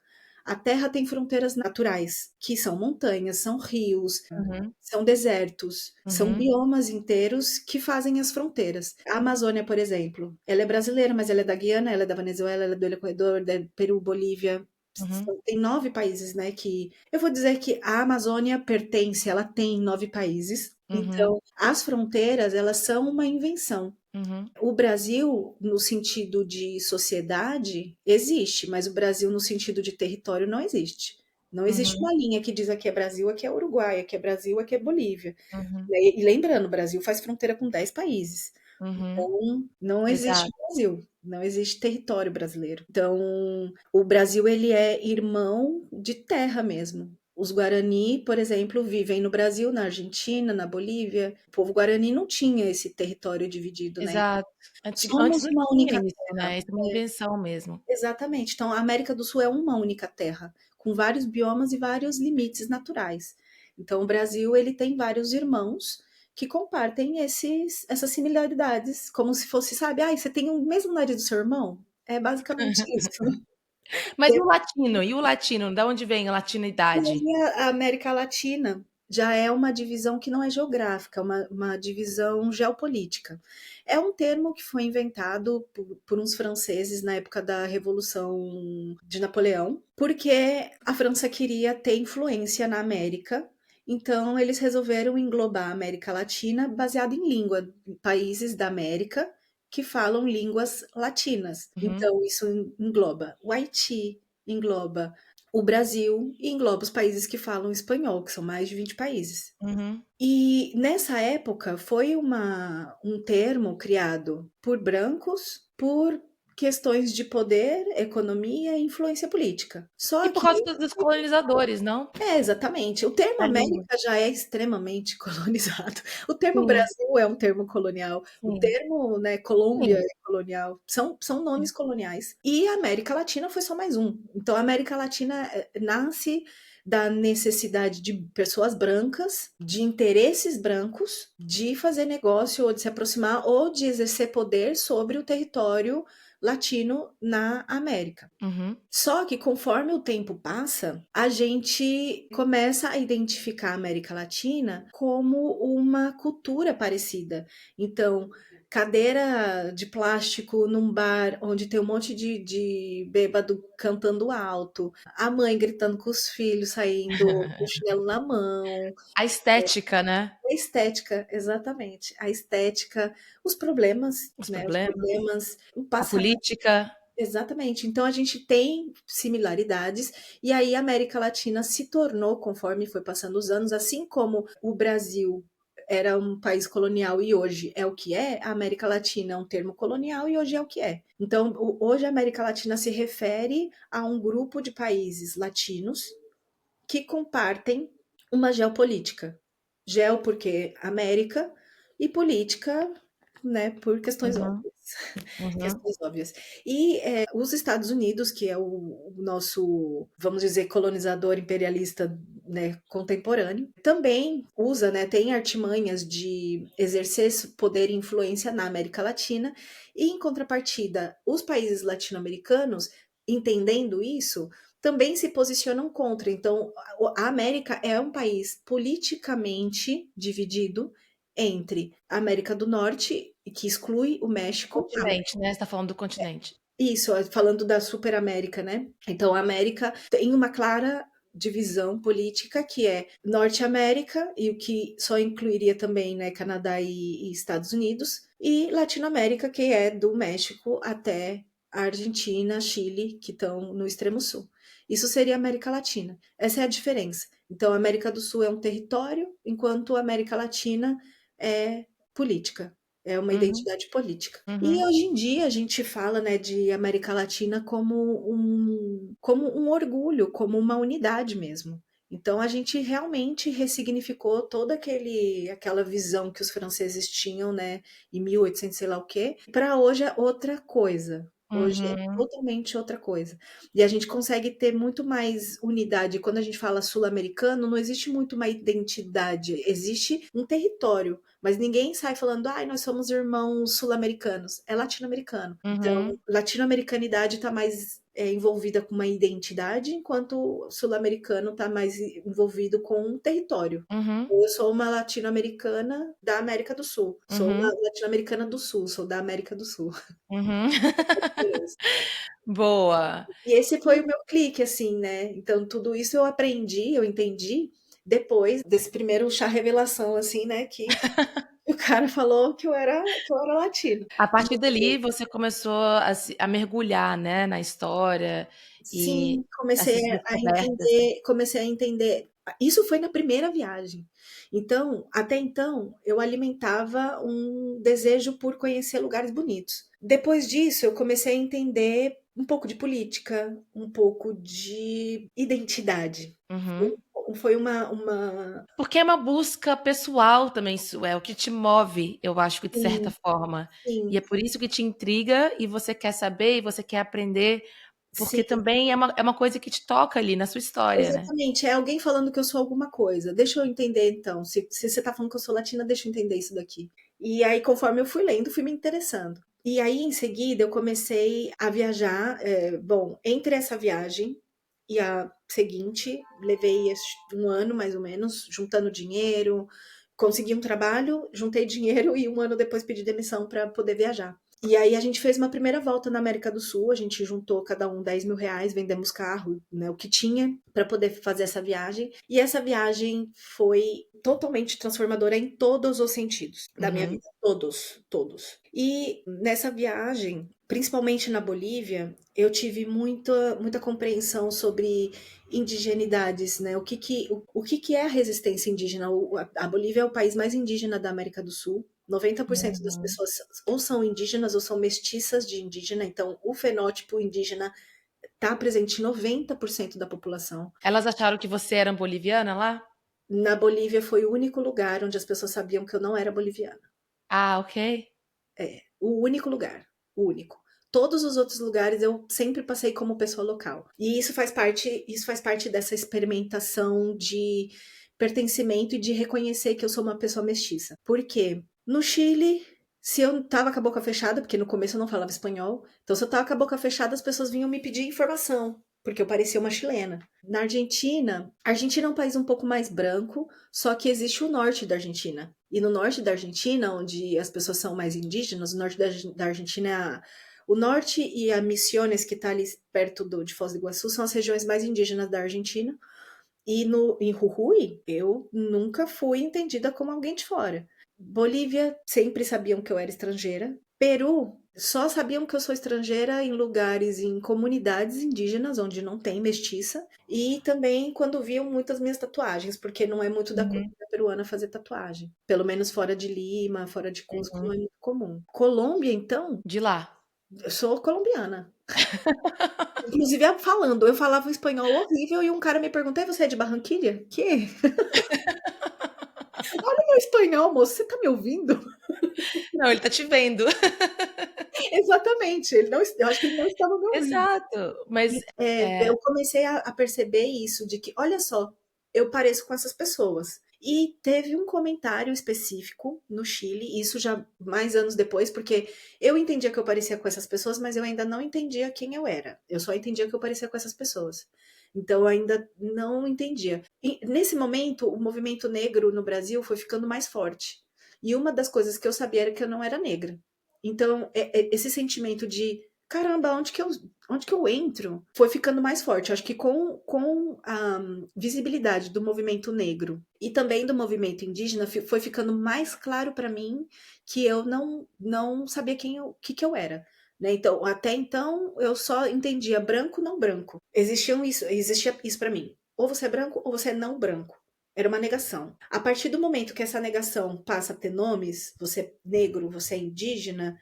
A Terra tem fronteiras naturais, que são montanhas, são rios, Uhum, são desertos, são uhum, biomas inteiros que fazem as fronteiras. A Amazônia, por exemplo, ela é brasileira, mas ela é da Guiana, ela é da Venezuela, ela é do Equador, da Peru, Bolívia. uhum, Tem 9 países, né? Que eu vou dizer que a Amazônia pertence, ela tem 9 países. uhum, Então, as fronteiras, elas são uma invenção. uhum, O Brasil, no sentido de sociedade, existe, mas o Brasil, no sentido de território, não existe. Não existe uhum, uma linha que diz aqui é Brasil, aqui é Uruguai, aqui é Brasil, aqui é Bolívia. uhum, E lembrando, o Brasil faz fronteira com 10 países. uhum. Então, não existe Exato. Brasil, não existe território brasileiro. Então, o Brasil ele é irmão de terra mesmo. Os Guarani, por exemplo, vivem no Brasil, na Argentina, na Bolívia. O povo Guarani não tinha esse território dividido, né? Exato. Antes Somos não uma tinha única isso, terra. né? Isso é uma invenção mesmo. Exatamente. Então, a América do Sul é uma única terra, com vários biomas e vários limites naturais. Então, o Brasil ele tem vários irmãos que compartem essas similaridades, como se fosse, sabe, ah, você tem o mesmo nariz do seu irmão? É basicamente isso. Mas e o latino? E o latino? Da onde vem a E latinidade? aí a América Latina já é uma divisão que não é geográfica, é uma divisão geopolítica. É um termo que foi inventado por uns franceses na época da Revolução de Napoleão, porque a França queria ter influência na América, então eles resolveram englobar a América Latina baseado em língua, países da América que falam línguas latinas. Uhum, Então isso engloba o Haiti, engloba o Brasil e engloba os países que falam espanhol, que são mais de 20 países. uhum. E nessa época foi um termo criado por brancos por questões de poder, economia e influência política. E Só por que causa dos colonizadores, não? exatamente. O termo Da língua. América já é extremamente colonizado. O termo Sim, Brasil é um termo colonial. O sim, termo, né, Colômbia sim, é colonial. São sim. nomes coloniais. E a América Latina foi só mais um. Então, a América Latina nasce da necessidade de pessoas brancas, de interesses brancos, de fazer negócio ou de se aproximar ou de exercer poder sobre o território latino na América. Uhum, Só que conforme o tempo passa, a gente começa a identificar a América Latina como uma cultura parecida. Então, cadeira de plástico num bar onde tem um monte de bêbado cantando alto, a mãe gritando com os filhos, saindo com o chinelo na mão, a estética, né? a estética, exatamente, a estética, os problemas, Os né? Os problemas, problemas, o a passar política. Exatamente. Então a gente tem similaridades, e aí a América Latina se tornou, conforme foi passando os anos, assim como o Brasil era um país colonial e hoje é o que é, a América Latina é um termo colonial e hoje é o que é. Então, hoje a América Latina se refere a um grupo de países latinos que compartem uma geopolítica. Geo porque América e política, né, por questões Uhum, óbvias. uhum, Questões óbvias. E os Estados Unidos, que é o nosso, vamos dizer, colonizador imperialista, né, contemporâneo, também usa, né, tem artimanhas de exercer esse poder e influência na América Latina, e em contrapartida, os países latino-americanos, entendendo isso, também se posicionam contra. Então, a América é um país politicamente dividido entre a América do Norte, que exclui o México, continente, né, você tá falando do continente. isso, falando da Superamérica, né? Então, a América tem uma clara divisão política que é Norte América, e o que só incluiria também, né, Canadá e Estados Unidos, e Latinoamérica, que é do México até a Argentina, Chile, que estão no extremo sul. Isso seria a América Latina. Essa é a diferença. Então, a América do Sul é um território, enquanto a América Latina é política, é uma Uhum, identidade política. E uhum, hoje em dia a gente fala, né, de América Latina como um orgulho, como uma unidade mesmo. Então a gente realmente ressignificou toda aquela visão que os franceses tinham, né, em 1800, sei lá o quê, para hoje é outra coisa. Hoje é uhum, totalmente outra coisa. E a gente consegue ter muito mais unidade. Quando a gente fala sul-americano, não existe muito uma identidade, existe um território. Mas ninguém sai falando, ai, nós somos irmãos sul-americanos. É latino-americano. Então, uhum, latino-americanidade está mais envolvida com uma identidade, enquanto o sul-americano está mais envolvido com um território. uhum, Eu sou uma latino-americana da América do Sul. Sou uma uhum, latino-americana do Sul, sou da América do Sul. uhum. Boa. E esse foi o E meu clique, assim, né? Então, tudo isso eu aprendi, eu entendi depois desse primeiro chá revelação, assim, né? Que o cara falou que eu era latino. a partir dali você começou a mergulhar, né, na história e Sim, comecei essas a descobertas. entender, comecei a entender. Isso foi na primeira viagem. Então, até então, eu alimentava um desejo por conhecer lugares bonitos. Depois disso, eu comecei a entender um pouco de política, um pouco de identidade. Uhum. Foi uma... Porque é uma busca pessoal também isso é o que te move, eu acho que de certa Sim, forma. E é sim, por isso que te intriga e você quer saber e você quer aprender, porque sim. também é uma coisa que te toca ali na sua história, né. Exatamente, é alguém falando que eu sou alguma coisa. Deixa eu entender então. Se você tá falando que eu sou latina, deixa eu entender isso daqui. E aí, conforme eu fui lendo, fui me interessando. E aí, em seguida, eu comecei a viajar. Bom, entre essa viagem e a seguinte, levei um ano mais ou menos, juntando dinheiro, consegui um trabalho, juntei dinheiro e um ano depois pedi demissão para poder viajar. E aí a gente fez uma primeira volta na América do Sul, a gente juntou cada um R$ 10.000, vendemos carro, né, o que tinha para poder fazer essa viagem. E essa viagem foi totalmente transformadora em todos os sentidos da minha Uhum, vida, todos, todos. E nessa viagem, principalmente na Bolívia, eu tive muita compreensão sobre indigenidades, né? O que que é a resistência indígena? A Bolívia é o país mais indígena da América do Sul. 90% das uhum. pessoas ou são indígenas ou são mestiças de indígena, então o fenótipo indígena está presente em 90% da população. Elas acharam que você era boliviana lá? Na Bolívia foi o único lugar onde as pessoas sabiam que eu não era boliviana. Ah, ok. O único lugar, o único. Todos os outros lugares eu sempre passei como pessoa local. E isso faz parte dessa experimentação de pertencimento e de reconhecer que eu sou uma pessoa mestiça. Por quê? No Chile, se eu tava com a boca fechada, porque no começo eu não falava espanhol, então se eu tava com a boca fechada, as pessoas vinham me pedir informação, porque eu parecia uma chilena. Na Argentina, a Argentina é um país um pouco mais branco, só que existe o norte da Argentina. E no norte da Argentina, onde as pessoas são mais indígenas, o norte da Argentina o norte e a Misiones, que está ali perto de Foz do Iguaçu, são as regiões mais indígenas da Argentina. E em Jujuy, eu nunca fui entendida como alguém de fora. Bolívia, sempre sabiam que eu era estrangeira. Peru, Só sabiam que eu sou estrangeira em lugares, em comunidades indígenas, onde não tem mestiça, e também quando viam muitas minhas tatuagens, porque não é muito da Uhum, cultura peruana fazer tatuagem. Pelo menos fora de Lima, fora de Cusco, não uhum. é muito comum. Colômbia, então, De lá. eu sou colombiana. Inclusive, falando, eu falava um espanhol horrível e um cara me perguntou: "E você é de Barranquilha?" "Que? Olha o meu espanhol, moço, você tá me ouvindo?" Não, ele tá te vendo. Exatamente, ele não, eu acho que ele não estava me ouvindo. Exato. Mas Eu comecei a perceber isso, de que, olha só, eu pareço com essas pessoas. E teve um comentário específico no Chile, isso já mais anos depois, porque eu entendia que eu parecia com essas pessoas, mas eu ainda não entendia quem eu era. Eu só entendia que eu parecia com essas pessoas. Então eu ainda não entendia. E nesse momento, o movimento negro no Brasil foi ficando mais forte. E uma das coisas que eu sabia era que eu não era negra. Então, esse sentimento de caramba, onde que eu entro? Foi ficando mais forte. Acho que com a visibilidade do movimento negro e também do movimento indígena, foi ficando mais claro para mim que eu não sabia que eu era. Né? Então, até então, eu só entendia branco, não branco. Existia isso para mim. Ou você é branco ou você é não branco. Era uma negação. A partir do momento que essa negação passa a ter nomes, você é negro, você é indígena,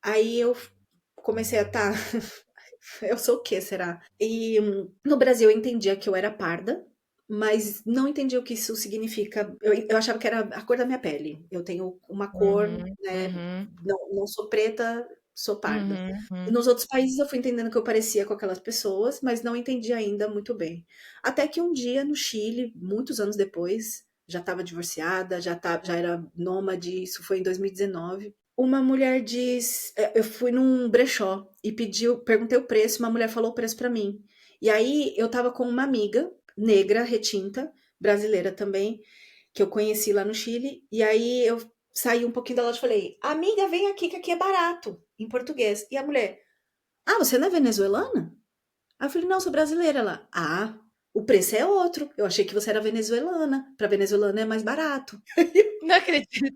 aí eu comecei a estar. Eu sou o quê, será? E no Brasil eu entendia que eu era parda, mas não entendia o que isso significa. Eu achava que era a cor da minha pele. Eu tenho uma cor, uhum, né? uhum, Não sou preta, sou parda. uhum, E uhum. nos outros países eu fui entendendo que eu parecia com aquelas pessoas, mas não entendi ainda muito bem. Até que um dia no Chile, muitos anos depois, já estava divorciada, já era nômade, isso foi em 2019. Uma mulher diz, eu fui num brechó e perguntei o preço, uma mulher falou o preço pra mim. E aí eu tava com uma amiga negra, retinta, brasileira também, que eu conheci lá no Chile, e aí eu saí um pouquinho da loja e falei: "Amiga, vem aqui que aqui é barato", em português. E a mulher: "Ah, você não é venezuelana?" Aí eu falei: "Não, sou brasileira". Ela: "Ah, o preço é outro. Eu achei que você era venezuelana. Para venezuelano é mais barato". Não acredito.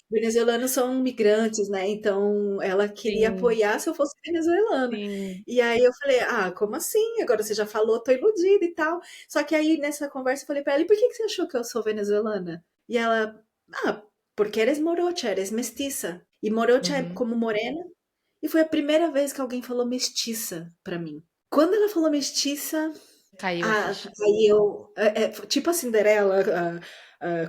Venezuelanos são migrantes, né? Então ela queria Sim, apoiar se eu fosse venezuelana. sim. E aí eu falei, ah, como assim? Agora você já falou, tô iludida e tal. Só que aí nessa conversa eu falei pra ela, e por que você achou que eu sou venezuelana? E ela, ah, porque eres morocha, eres mestiça. E morocha é Uhum. como morena. E foi a primeira vez que alguém falou mestiça pra mim. Quando ela falou mestiça, Caiu a ah, ficha. aí eu, tipo a Cinderela,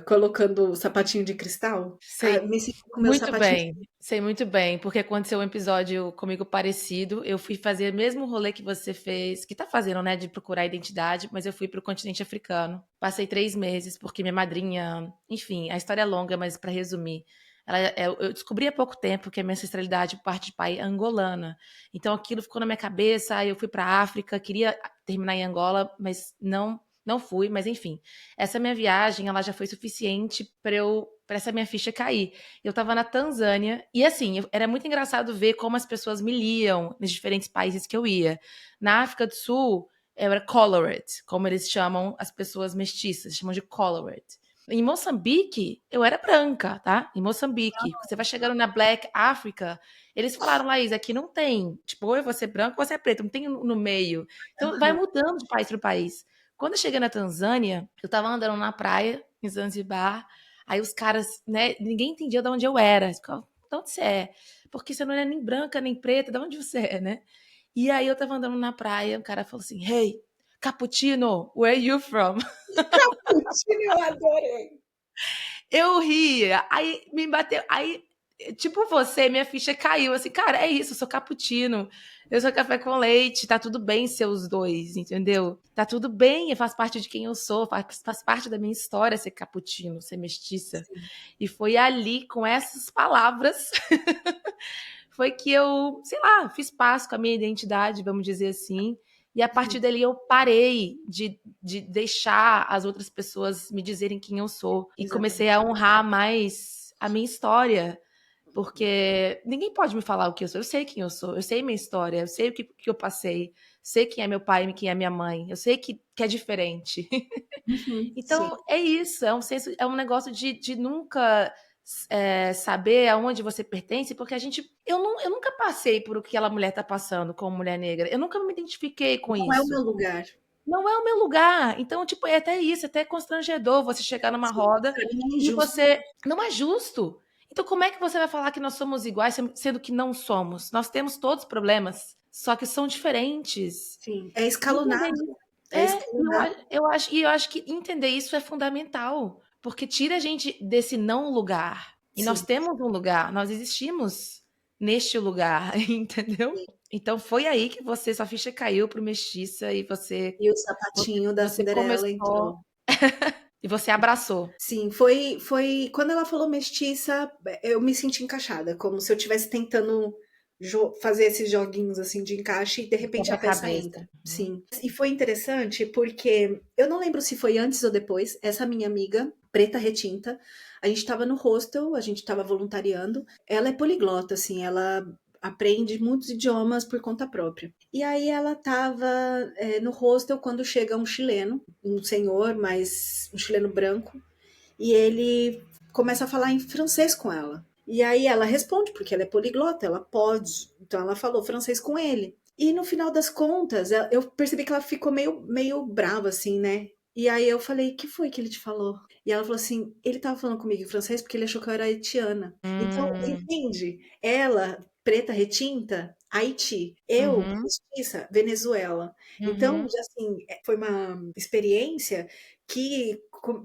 colocando o sapatinho de cristal, Sei me senti com o meu muito sapatinho. bem, sei muito bem, porque aconteceu um episódio comigo parecido. Eu fui fazer o mesmo rolê que você fez, que tá fazendo, né, de procurar identidade, mas eu fui pro continente africano. Passei 3 meses, porque minha madrinha, enfim, a história é longa, mas para resumir, eu descobri há pouco tempo que a minha ancestralidade por parte de pai é angolana. Então aquilo ficou na minha cabeça, aí eu fui pra África, queria terminar em Angola, mas não fui, mas enfim. Essa minha viagem, ela já foi suficiente para essa minha ficha cair. Eu estava na Tanzânia e assim, era muito engraçado ver como as pessoas me liam nos diferentes países que eu ia. Na África do Sul, eu era colored, como eles chamam as pessoas mestiças, chamam de colored. Em Moçambique, eu era branca, tá? Em Moçambique. Você vai chegando na Black Africa, eles falaram, Laís, aqui não tem. Tipo, ou você é branco ou você é preto, não tem no meio. Então, vai mudando de país para país. Quando eu cheguei na Tanzânia, eu tava andando na praia, em Zanzibar, aí os caras, né, ninguém entendia de onde eu era. Eles ficavam, de onde você é? Porque você não é nem branca, nem preta, de onde você é, né? E aí eu tava andando na praia, o cara falou assim, hey, Cappuccino, where are you from? Cappuccino, eu adorei. Eu ria, aí me bateu, aí, tipo você, minha ficha caiu, assim, cara, é isso, eu sou cappuccino, eu sou café com leite, tá tudo bem ser os dois, entendeu? Tá tudo bem, faz parte de quem eu sou, faz parte da minha história ser cappuccino, ser mestiça. Sim. E foi ali, com essas palavras, foi que eu, sei lá, fiz paz com a minha identidade, vamos dizer assim. E a partir dali eu parei de deixar as outras pessoas me dizerem quem eu sou. E comecei a Exatamente. honrar mais a minha história. Porque ninguém pode me falar o que eu sou. Eu sei quem eu sou, eu sei minha história, eu sei que eu passei, sei quem é meu pai e quem é minha mãe, eu sei que é diferente. Uhum, sim. Então, é isso, é um senso, é um negócio de nunca saber aonde você pertence, porque eu nunca passei por o que aquela mulher está passando como mulher negra. Eu nunca me identifiquei com Não é o isso. meu lugar. Não é o meu lugar. Então, tipo, é até isso, é até constrangedor você chegar numa Sim, roda pra mim é e injusto. você. Não é justo. Então, como é que você vai falar que nós somos iguais, sendo que não somos? Nós temos todos problemas, só que são diferentes. Sim, é Entender escalonado. isso. É escalonado. Eu acho que entender isso é fundamental, porque tira a gente desse não lugar. E nós Sim. temos um lugar, nós existimos neste lugar, entendeu? Então foi aí que sua ficha caiu pro Mestiça e E o sapatinho da você Cinderela começou entrou. e você abraçou. Sim, foi quando ela falou mestiça, eu me senti encaixada, como se eu estivesse tentando fazer esses joguinhos assim de encaixe e de De repente a peça quebra-cabeça. entra. Uhum. Sim. E foi interessante porque eu não lembro se foi antes ou depois, essa minha amiga, preta retinta, a gente estava no hostel, a gente estava voluntariando. Ela é poliglota, assim, ela aprende muitos idiomas por conta própria. E aí ela estava no hostel quando chega um chileno, um senhor, mas um chileno branco, e ele começa a falar em francês com ela. E aí ela responde, porque ela é poliglota, ela pode. Então ela falou francês com ele. E no final das contas, eu percebi que ela ficou meio brava, assim, né? E aí eu falei, o que foi que ele te falou? E ela falou assim, ele tava falando comigo em francês porque ele achou que eu era haitiana. Então, Hum, entende? Ela, preta retinta, Haiti. Eu, uhum, mestiça, Venezuela. Então, uhum. já assim, foi uma experiência que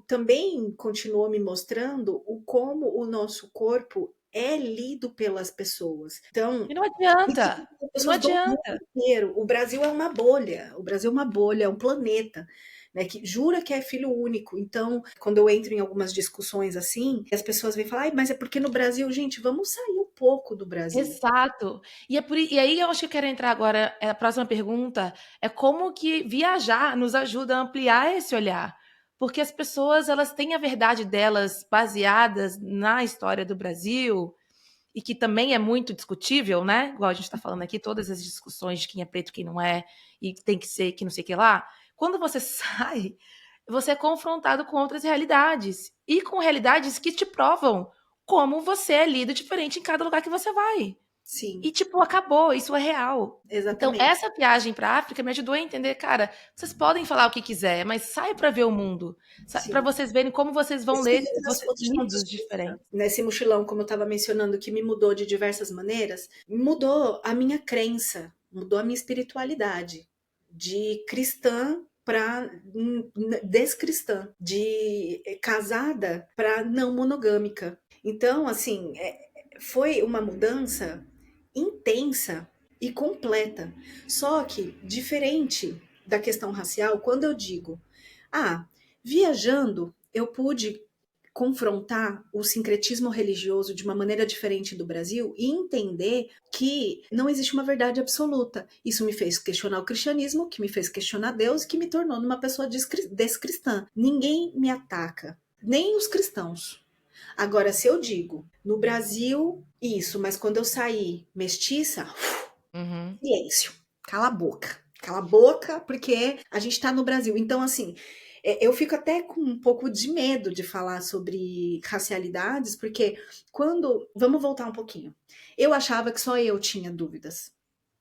também continuou me mostrando o como o nosso corpo é lido pelas pessoas. Então, E não isso adianta. são E não pessoas do mundo adianta. inteiro. O Brasil é uma bolha. O Brasil é uma bolha, é um planeta. Né, que jura que é filho único. Então, quando eu entro em algumas discussões assim, as pessoas vêm falar, ai, mas é porque no Brasil, gente, vamos sair um pouco do Brasil. Exato. E aí eu acho que eu quero entrar agora, a próxima pergunta é como que viajar nos ajuda a ampliar esse olhar. Porque as pessoas, elas têm a verdade delas baseadas na história do Brasil, e que também é muito discutível, né? Igual a gente está falando aqui, todas as discussões de quem é preto, quem não é, e tem que ser, que não sei o que lá. Quando você sai, você é confrontado com outras realidades. E com realidades que te provam como você é lido diferente em cada lugar que você vai. Sim, E, tipo, acabou, isso é real. Então, exatamente. essa viagem para a África me ajudou a entender, cara, vocês podem falar o que quiser, mas sai para ver o mundo, para Sim. vocês verem como vocês vão Esses ler dias as fotos de uma mundos mestiça, diferentes. nesse mochilão, como eu estava mencionando, que me mudou de diversas maneiras, mudou a minha crença, mudou a minha espiritualidade, de cristã para descristã, de casada para não monogâmica. Então, assim, foi uma mudança intensa e completa. Só que, diferente da questão racial, quando eu digo, ah, viajando, eu pude confrontar o sincretismo religioso de uma maneira diferente do Brasil e entender que não existe uma verdade absoluta. Isso me fez questionar o cristianismo, que me fez questionar Deus, que me tornou uma pessoa descristã. Ninguém me ataca, nem os cristãos. Agora, se eu digo no Brasil isso, mas quando eu saí mestiça, Uhum. silêncio, cala a boca. Cala a boca, porque a gente tá no Brasil. Então, assim, eu fico até com um pouco de medo de falar sobre racialidades, porque quando. Vamos voltar um pouquinho. Eu achava que só eu tinha dúvidas.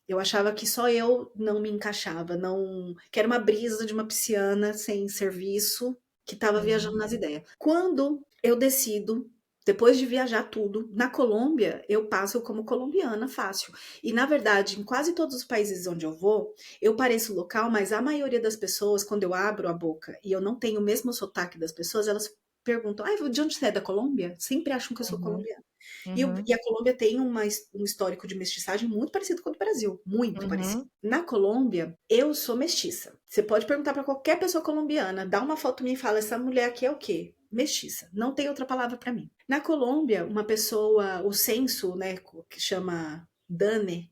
Eu achava que só eu não me encaixava, não, que era uma brisa de uma pisciana sem serviço que estava viajando Uhum. nas ideias. Quando eu decido, depois de viajar tudo, na Colômbia, eu passo como colombiana fácil. E na verdade, em quase todos os países onde eu vou, eu pareço local, mas a maioria das pessoas, quando eu abro a boca e eu não tenho o mesmo sotaque das pessoas, elas perguntam: "Ai, de onde você é da Colômbia?" Sempre acham que eu sou Uhum. colombiana. Uhum. E a Colômbia tem um histórico de mestiçagem muito parecido com o do Brasil, muito parecido. Uhum. Na Colômbia, eu sou mestiça. Você pode perguntar para qualquer pessoa colombiana, dá uma foto minha e fala: essa mulher aqui é o quê? Mestiça. Não tem outra palavra para mim. Na Colômbia, uma pessoa, o censo, né, que chama DANE,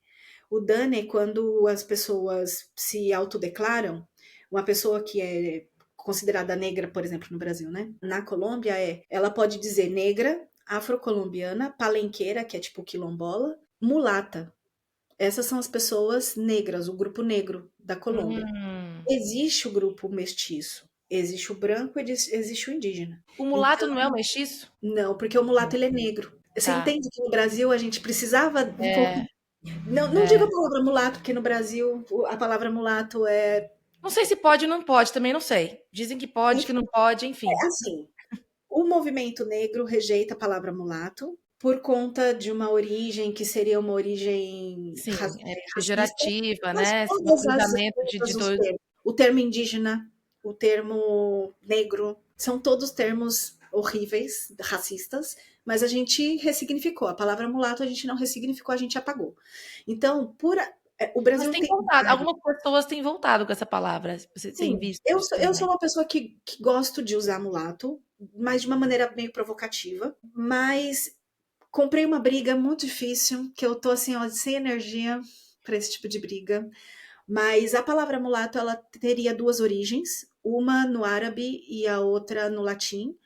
o DANE é quando as pessoas se autodeclaram, uma pessoa que é considerada negra, por exemplo, no Brasil, né? Na Colômbia ela pode dizer negra, afrocolombiana, palenqueira, que é tipo quilombola, mulata. Essas são as pessoas negras, o grupo negro da Colômbia. Hum. Existe o grupo mestiço. Existe o branco e existe o indígena. O mulato Então, não é o mestiço? não, porque o mulato ele é negro. Você Tá. entende que no Brasil a gente precisava É, não, não digo é. a palavra mulato, porque no Brasil a palavra mulato é, Não sei se pode ou não pode, também não sei. Dizem que pode, que não pode, enfim. é assim. O movimento negro rejeita a palavra mulato por conta de uma origem que seria uma origem Sim, é racista, pejorativa, mas né? todas Cruzamento de todos os dois. termos, o termo indígena, o termo negro, são todos termos horríveis, racistas, mas a gente ressignificou. A palavra mulato a gente não ressignificou, a gente apagou. Então, o Mas Brasil tem tem voltado, vários. algumas pessoas têm voltado com essa palavra. Você tem Sim, visto eu isso sou, eu sou também? uma pessoa que gosto de usar mulato, mas de uma maneira meio provocativa. Mas comprei uma briga muito difícil, que eu tô assim, ó, sem energia para esse tipo de briga. Mas a palavra mulato, ela teria duas origens, uma no árabe e a outra no latim.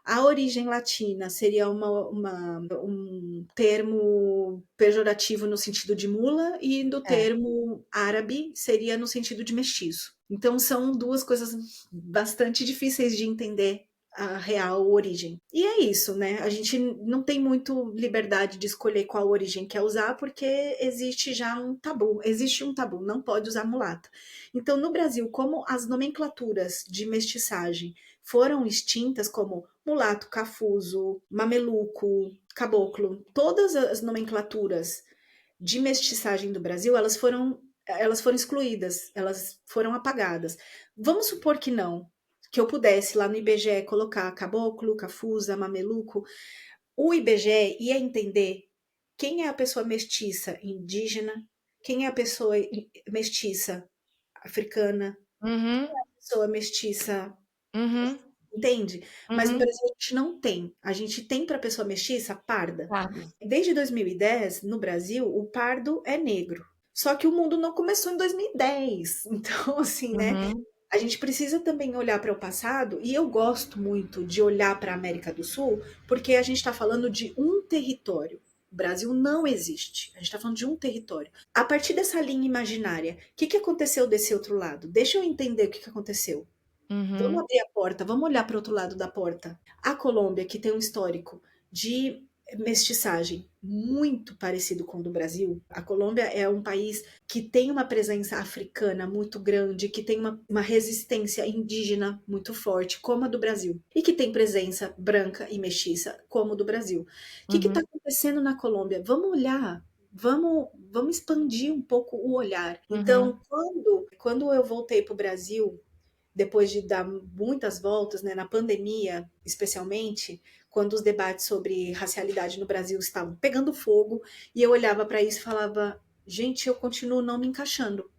A origem latina seria um termo pejorativo no sentido de mula, e do É. termo árabe seria no sentido de mestiço. Então são duas coisas bastante difíceis de entender a real origem. E é isso, né? A gente não tem muito liberdade de escolher qual origem quer usar, porque existe já um tabu. Existe um tabu, não pode usar mulata. Então, no Brasil, como as nomenclaturas de mestiçagem foram extintas, como mulato, cafuso, mameluco, caboclo, todas as nomenclaturas de mestiçagem do Brasil, elas foram excluídas, elas foram apagadas. Vamos supor que não, que eu pudesse lá no IBGE colocar caboclo, cafusa, mameluco, o IBGE ia entender quem é a pessoa mestiça indígena, quem é a pessoa mestiça africana, Uhum, pessoa mestiça, uhum, entende? Mas no uhum. Brasil a gente não tem. A gente tem para pessoa mestiça parda. Pardo. Desde 2010, no Brasil, o pardo é negro. Só que o mundo não começou em 2010. Então, assim, né? Uhum, A gente precisa também olhar para o passado, e eu gosto muito de olhar para a América do Sul, porque a gente está falando de um território. O Brasil não existe. A gente está falando de um território. A partir dessa linha imaginária, o que aconteceu desse outro lado? Deixa eu entender o que aconteceu. Vamos uhum, abrir a porta, vamos olhar para o outro lado da porta. A Colômbia, que tem um histórico de mestiçagem muito parecido com o do Brasil. A Colômbia é um país que tem uma presença africana muito grande, que tem uma resistência indígena muito forte, como a do Brasil, e que tem presença branca e mestiça, como a do Brasil. O que está uhum, acontecendo na Colômbia? Vamos olhar. Vamos expandir um pouco o olhar. uhum, Então, quando eu voltei para o Brasil, depois de dar muitas voltas, né, na pandemia, especialmente, quando os debates sobre racialidade no Brasil estavam pegando fogo, e eu olhava para isso e falava: gente, eu continuo não me encaixando.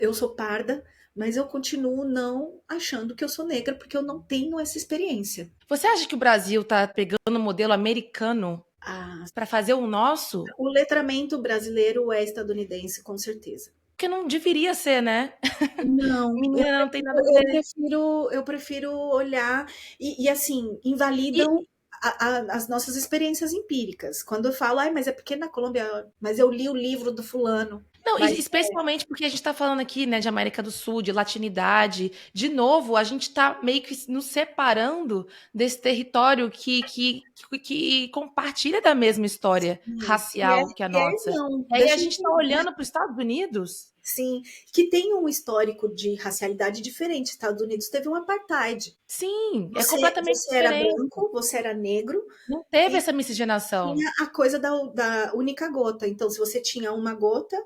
Eu sou parda, mas eu continuo não achando que eu sou negra, porque eu não tenho essa experiência. Você acha que o Brasil está pegando o modelo americano Ah, para fazer o nosso? o letramento brasileiro é estadunidense, com certeza. Porque não deveria ser, né? Não, Menina, não tem nada a eu ver. prefiro, eu prefiro olhar e assim, invalidam E, as nossas experiências empíricas. Quando eu falo, ai, mas é porque na Colômbia, mas eu li o livro do fulano, não, mas especialmente porque a gente está falando aqui, né, de América do Sul, de latinidade. De novo, a gente está meio que nos separando desse território que compartilha da mesma história sim, racial que a e é nossa. não, E aí a deixa eu gente está entender. olhando para os Estados Unidos. Sim, que tem um histórico de racialidade diferente. Estados Unidos teve um apartheid. Sim, é completamente Você era diferente. branco, você era negro, Não teve e essa miscigenação. tinha a coisa da única gota. Então, se você tinha uma gota,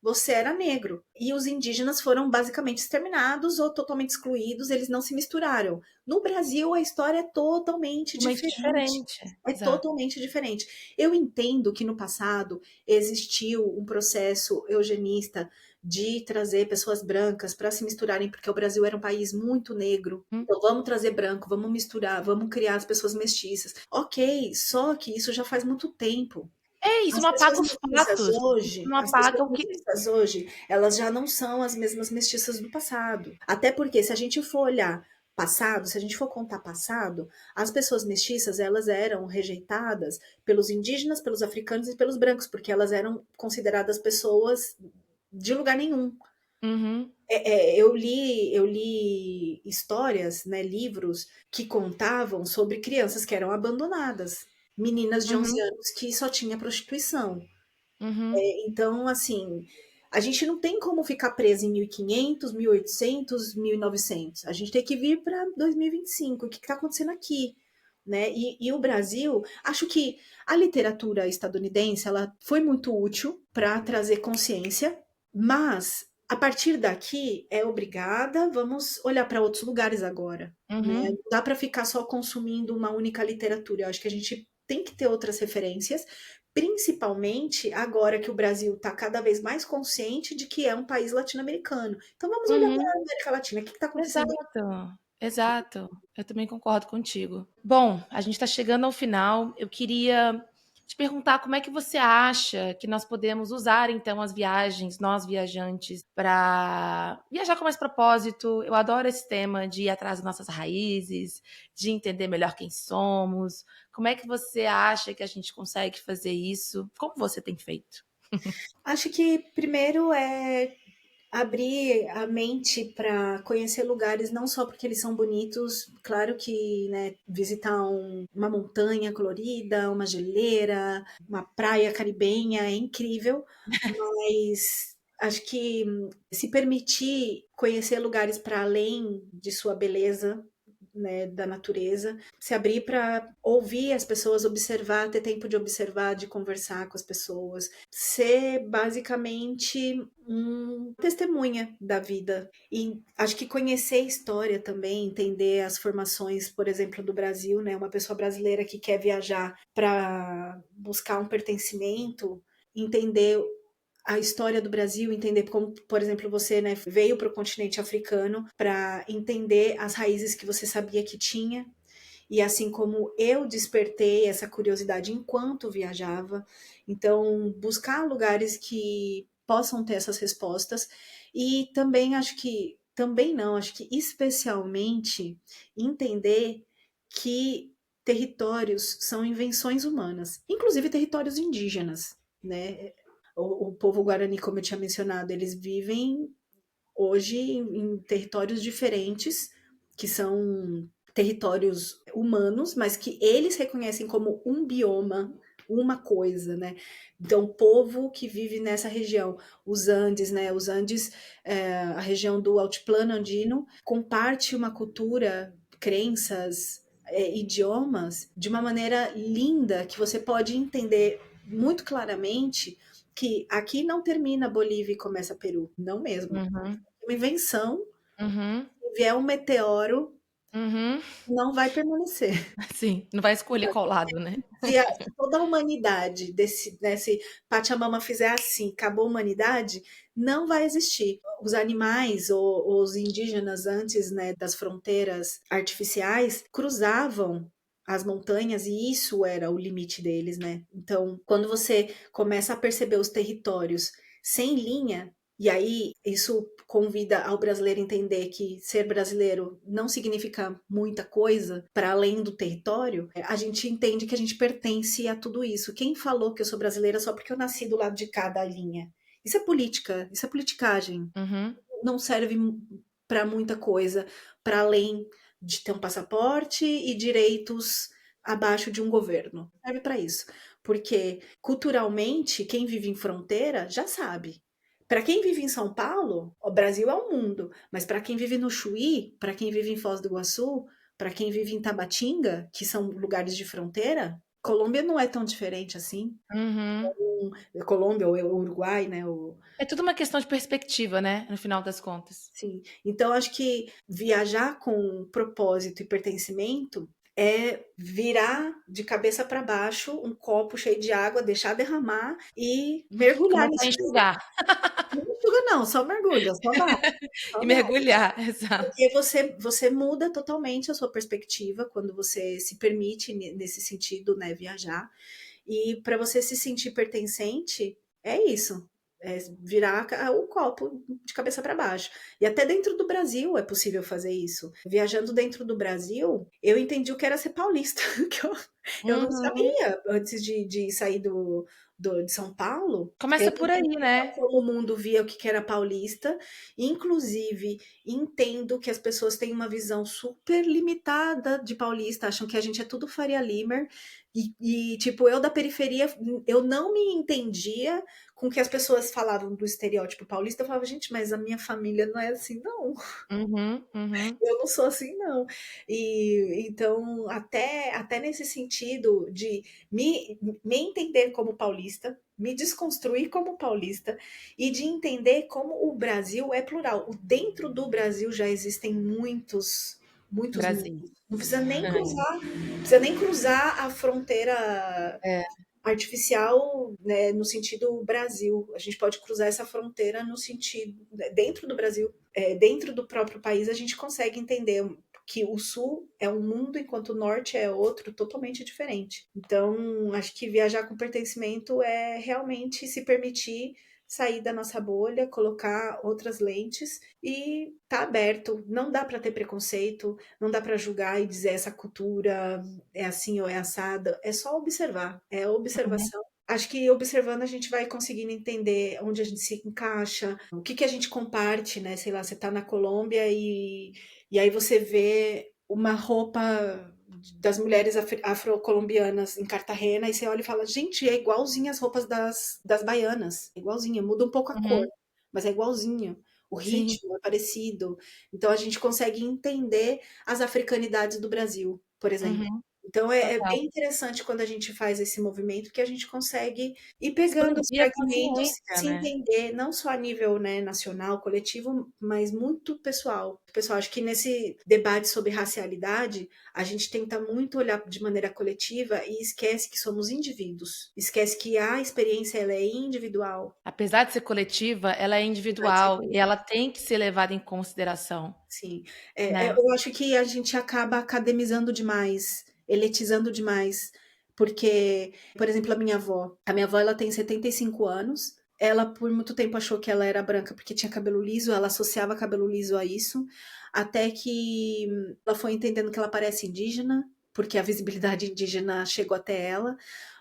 você era negro. E os indígenas foram basicamente exterminados ou totalmente excluídos, eles não se misturaram. No Brasil, a história é totalmente Totalmente diferente. diferente. É Exato. totalmente diferente. Eu entendo que no passado existiu um processo eugenista de trazer pessoas brancas para se misturarem, porque o Brasil era um país muito negro. Hum. Então, vamos trazer branco, vamos misturar, vamos criar as pessoas mestiças. Ok, só que isso já faz muito tempo. É, isso As não pessoas apaga os mestiças fatos. Isso hoje, não as pessoas apaga o que. mestiças hoje, elas já não são as mesmas mestiças do passado. Até porque se a gente for olhar passado, se a gente for contar passado, as pessoas mestiças, elas eram rejeitadas pelos indígenas, pelos africanos e pelos brancos, porque elas eram consideradas pessoas de lugar nenhum. Uhum. eu li histórias, né, livros que contavam sobre crianças que eram abandonadas, meninas de 11 Uhum, anos que só tinha prostituição. uhum, Então, assim, a gente não tem como ficar preso em 1500, 1800, 1900. A gente tem que vir para 2025. O que está acontecendo aqui? Né? E o Brasil, acho que a literatura estadunidense ela foi muito útil para trazer consciência, mas a partir daqui é obrigada, vamos olhar para outros lugares agora. Né? uhum, Não dá para ficar só consumindo uma única literatura. Eu acho que a gente tem que ter outras referências, principalmente agora que o Brasil está cada vez mais consciente de que é um país latino-americano. Então vamos olhar para uhum. a América Latina, o que está acontecendo aí? Exato, exato. Eu também concordo contigo. Bom, a gente está chegando ao final. Eu queria te perguntar como é que você acha que nós podemos usar então as viagens, nós viajantes, para viajar com mais propósito. Eu adoro esse tema de ir atrás das nossas raízes, de entender melhor quem somos. Como é que você acha que a gente consegue fazer isso? Como você tem feito? Acho que primeiro é abrir a mente para conhecer lugares não só porque eles são bonitos, claro que, né, visitar uma montanha colorida, uma geleira, uma praia caribenha é incrível, mas acho que se permitir conhecer lugares para além de sua beleza, né, da natureza, se abrir para ouvir as pessoas, observar, ter tempo de observar, de conversar com as pessoas, ser basicamente testemunha da vida. E acho que conhecer a história também, entender as formações, por exemplo, do Brasil, né? Uma pessoa brasileira que quer viajar para buscar um pertencimento, entender a história do Brasil, entender como, por exemplo, você, né, veio para o continente africano para entender as raízes que você sabia que tinha. E assim como eu despertei essa curiosidade enquanto viajava, então buscar lugares que possam ter essas respostas e também acho que também não, acho que especialmente entender que territórios são invenções humanas, inclusive territórios indígenas, né? O povo guarani, como eu tinha mencionado, eles vivem hoje em territórios diferentes, que são territórios humanos, mas que eles reconhecem como um bioma, uma coisa, né? Então, o povo que vive nessa região, os Andes, né? Os Andes, a região do altiplano andino, comparte uma cultura, crenças, idiomas, de uma maneira linda, que você pode entender muito claramente que aqui não termina Bolívia e começa Peru, não mesmo. Uhum, É uma invenção, uhum, se vier um meteoro, uhum. não vai permanecer. Sim, não vai escolher qual lado, né? Se toda a humanidade desse Pachamama fizer assim, acabou a humanidade, não vai existir. Os animais ou os indígenas antes, né, das fronteiras artificiais cruzavam as montanhas e isso era o limite deles, né? Então, quando você começa a perceber os territórios sem linha, e aí isso convida ao brasileiro a entender que ser brasileiro não significa muita coisa para além do território, a gente entende que a gente pertence a tudo isso. Quem falou que eu sou brasileira só porque eu nasci do lado de cada linha? Isso é política, isso é politicagem. Uhum, Não serve para muita coisa, para além de ter um passaporte e direitos abaixo de um governo. Serve para isso. Porque culturalmente, quem vive em fronteira já sabe. Para quem vive em São Paulo, o Brasil é o mundo, mas para quem vive no Chuí, para quem vive em Foz do Iguaçu, para quem vive em Tabatinga, que são lugares de fronteira, Colômbia não é tão diferente assim. uhum. Colômbia ou Uruguai, né? É tudo uma questão de perspectiva, né? No final das contas. Sim. Então, acho que viajar com propósito e pertencimento é virar de cabeça para baixo um copo cheio de água, deixar derramar e mergulhar Começar a nisso daí. enxugar Não suga não, só mergulha, só vai, e só vai. mergulhar, exato. Porque você muda totalmente a sua perspectiva quando você se permite nesse sentido, né, viajar. E para você se sentir pertencente, é isso. É virar o copo de cabeça para baixo. E até dentro do Brasil é possível fazer isso. Viajando dentro do Brasil, eu entendi o que era ser paulista. Eu não Uhum. sabia antes de sair de São Paulo, eu Começa não por aí, entendia né? como o mundo via o que que era paulista. Inclusive, entendo que as pessoas têm uma visão super limitada de paulista, acham que a gente é tudo Faria Limer. Tipo, eu da periferia, eu não me entendia com o que as pessoas falavam do estereótipo paulista. Eu falava, gente, mas a minha família não é assim, não. Uhum, uhum. Eu não sou assim, não. E então, até nesse sentido de me entender como paulista, me desconstruir como paulista e de entender como o Brasil é plural. Dentro do Brasil já existem muitos Brasil. mundos. Não precisa nem cruzar, não precisa nem cruzar a fronteira É. artificial, né, no sentido Brasil. A gente pode cruzar essa fronteira no sentido dentro do Brasil, dentro do próprio país, a gente consegue entender que o sul é um mundo enquanto o norte é outro totalmente diferente. Então, acho que viajar com pertencimento é realmente se permitir sair da nossa bolha, colocar outras lentes e tá aberto. Não dá para ter preconceito, não dá para julgar e dizer essa cultura é assim ou é assada, é só observar, é Uhum. observação. Acho que observando a gente vai conseguindo entender onde a gente se encaixa, o que que a gente comparte, né? Sei lá, você tá na Colômbia e aí você vê uma roupa das mulheres afro-colombianas em Cartagena e você olha e fala, gente, é igualzinha as roupas das baianas, é igualzinha, muda um pouco a cor, Uhum. mas é igualzinho. O Sim. ritmo é parecido. Então a gente consegue entender as africanidades do Brasil, por exemplo. Uhum. Então é Total. bem interessante quando a gente faz esse movimento, que a gente consegue ir pegando os Expandir a fragmentos, consciência, se né? entender, não só a nível, né, nacional, coletivo, mas muito pessoal. Pessoal, acho que nesse debate sobre racialidade, a gente tenta muito olhar de maneira coletiva e esquece que somos indivíduos. Esquece que a experiência ela é individual. Apesar de ser coletiva, ela é Apesar de ser individual e ela coletiva. tem que ser levada em consideração, Sim. né? Eu acho que a gente acaba academizando demais, elitizando demais, porque, por exemplo, a minha avó ela tem 75 anos, ela por muito tempo achou que ela era branca porque tinha cabelo liso, ela associava cabelo liso a isso, até que ela foi entendendo que ela parece indígena, porque a visibilidade indígena chegou até ela,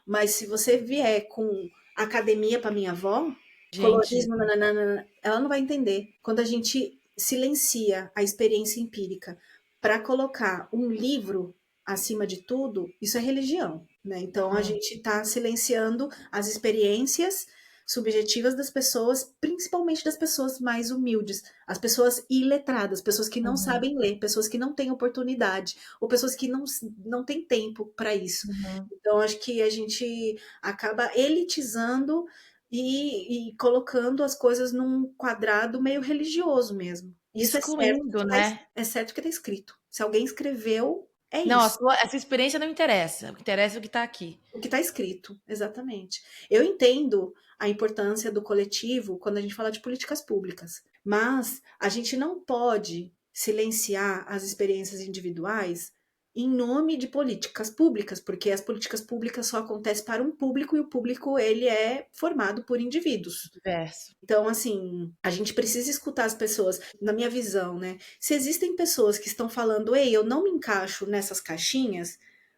mas se você vier com academia para minha avó, Gente, colorismo, nananana, ela não vai entender. Quando a gente silencia a experiência empírica para colocar um livro acima de tudo, isso é religião, né? Então a hum, gente está silenciando as experiências subjetivas das pessoas, principalmente das pessoas mais humildes, as pessoas iletradas, pessoas que não uhum, sabem ler, pessoas que não têm oportunidade, ou pessoas que não têm tempo para isso. uhum. Então, acho que a gente acaba elitizando e colocando as coisas num quadrado meio religioso mesmo. Isso Excluindo, né? é certo que está escrito. Se alguém escreveu, é Não, isso. essa experiência não interessa. O que interessa é o que está aqui. O que está escrito, exatamente. Eu entendo a importância do coletivo quando a gente fala de políticas públicas, mas a gente não pode silenciar as experiências individuais em nome de políticas públicas, porque as políticas públicas só acontecem para um público e o público ele é formado por indivíduos. Diverso. Então, assim, a gente precisa escutar as pessoas, na minha visão, né? Se existem pessoas que estão falando, ei, eu não me encaixo nessas caixinhas,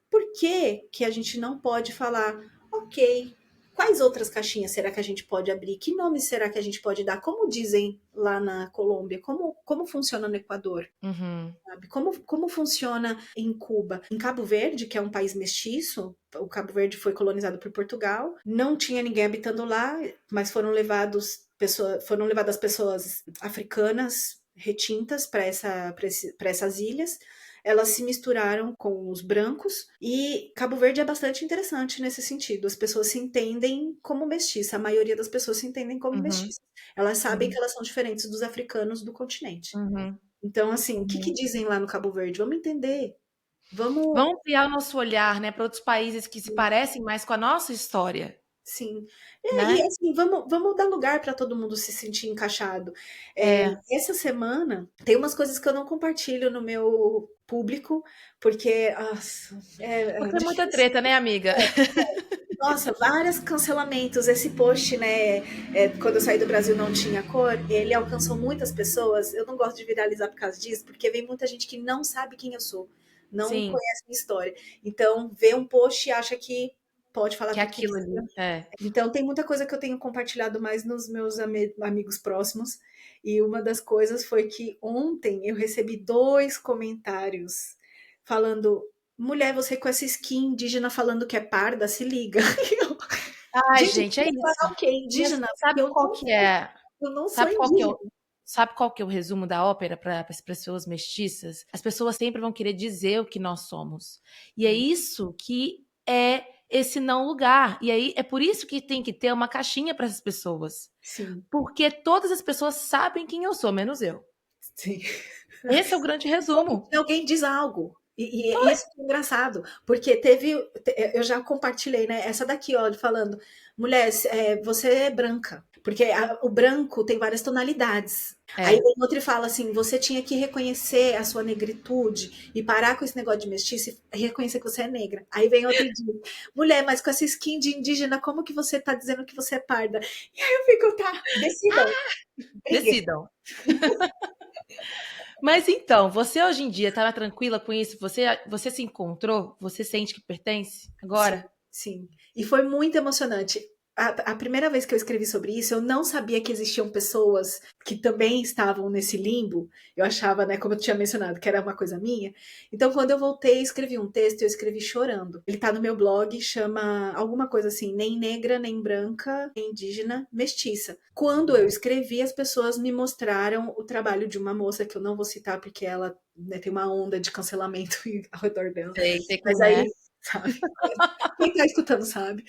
por que que a gente não pode falar, ok, quais outras caixinhas será que a gente pode abrir? Que nome será que a gente pode dar? Como dizem lá na Colômbia? Como funciona no Equador? Uhum, Sabe? Como funciona em Cuba? Em Cabo Verde, que é um país mestiço, o Cabo Verde foi colonizado por Portugal, não tinha ninguém habitando lá, mas foram levadas pessoas africanas retintas para essas ilhas. Elas se misturaram com os brancos e Cabo Verde é bastante interessante nesse sentido. As pessoas se entendem como mestiça, a maioria das pessoas se entendem como uhum, mestiças. Elas sabem que uhum, elas são diferentes dos africanos do continente. uhum, Então, assim, o que que uhum. dizem lá no Cabo Verde? Vamos entender, vamos, Vamos ampliar o nosso olhar, né, para outros países que se parecem mais com a nossa história, sim. E né? assim, vamos dar lugar para todo mundo se sentir encaixado. É, Essa semana tem umas coisas que eu não compartilho no meu público, porque nossa, é porque é muita difícil. treta, né, amiga? Nossa, vários cancelamentos. Esse post, né, quando eu saí do Brasil não tinha cor, ele alcançou muitas pessoas. Eu não gosto de viralizar por causa disso, porque vem muita gente que não sabe quem eu sou. não Sim, conhece minha história. Então, vê um post e acha que pode falar que é tudo que aquilo quiser. ali. É. Então, tem muita coisa que eu tenho compartilhado mais nos meus amigos próximos. E uma das coisas foi que ontem eu recebi 2 comentários falando: mulher, você com essa skin indígena falando que é parda, se liga. Ai, Gente, eu gente, é queria falar isso. o quê? Mas Indígena? Porque sabe qual que é? eu não sou Sabe qual que é o indígena. sabe qual que é o resumo da ópera para as pessoas mestiças? As pessoas sempre vão querer dizer o que nós somos. E é isso que é esse não lugar. E aí é por isso que tem que ter uma caixinha para essas pessoas. Sim, Porque todas as pessoas sabem quem eu sou, menos eu. sim. Esse é o grande resumo. E alguém diz algo. E isso é engraçado, porque eu já compartilhei, né? Essa daqui, ó, falando, mulher, você é branca, porque o branco tem várias tonalidades. Aí É. vem outro e fala assim: você tinha que reconhecer a sua negritude e parar com esse negócio de mestiça e reconhecer que você é negra. Aí vem outro e diz: mulher, mas com essa skin de indígena, como que você tá dizendo que você é parda? E aí eu fico, tá, decidam, briguem. Decidam. Mas então, você hoje em dia estava tranquila com isso? Você se encontrou? Você sente que pertence Sim, agora? sim. E foi muito emocionante. A primeira vez que eu escrevi sobre isso, eu não sabia que existiam pessoas que também estavam nesse limbo. Eu achava, né, como eu tinha mencionado, que era uma coisa minha. Então, quando eu voltei, escrevi um texto, eu escrevi chorando. Ele tá no meu blog, chama alguma coisa assim, nem negra, nem branca, nem indígena, mestiça. Quando eu escrevi, as pessoas me mostraram o trabalho de uma moça que eu não vou citar porque ela, né, tem uma onda de cancelamento ao redor dela. Sei Mas como é. aí, sabe? Quem tá escutando sabe.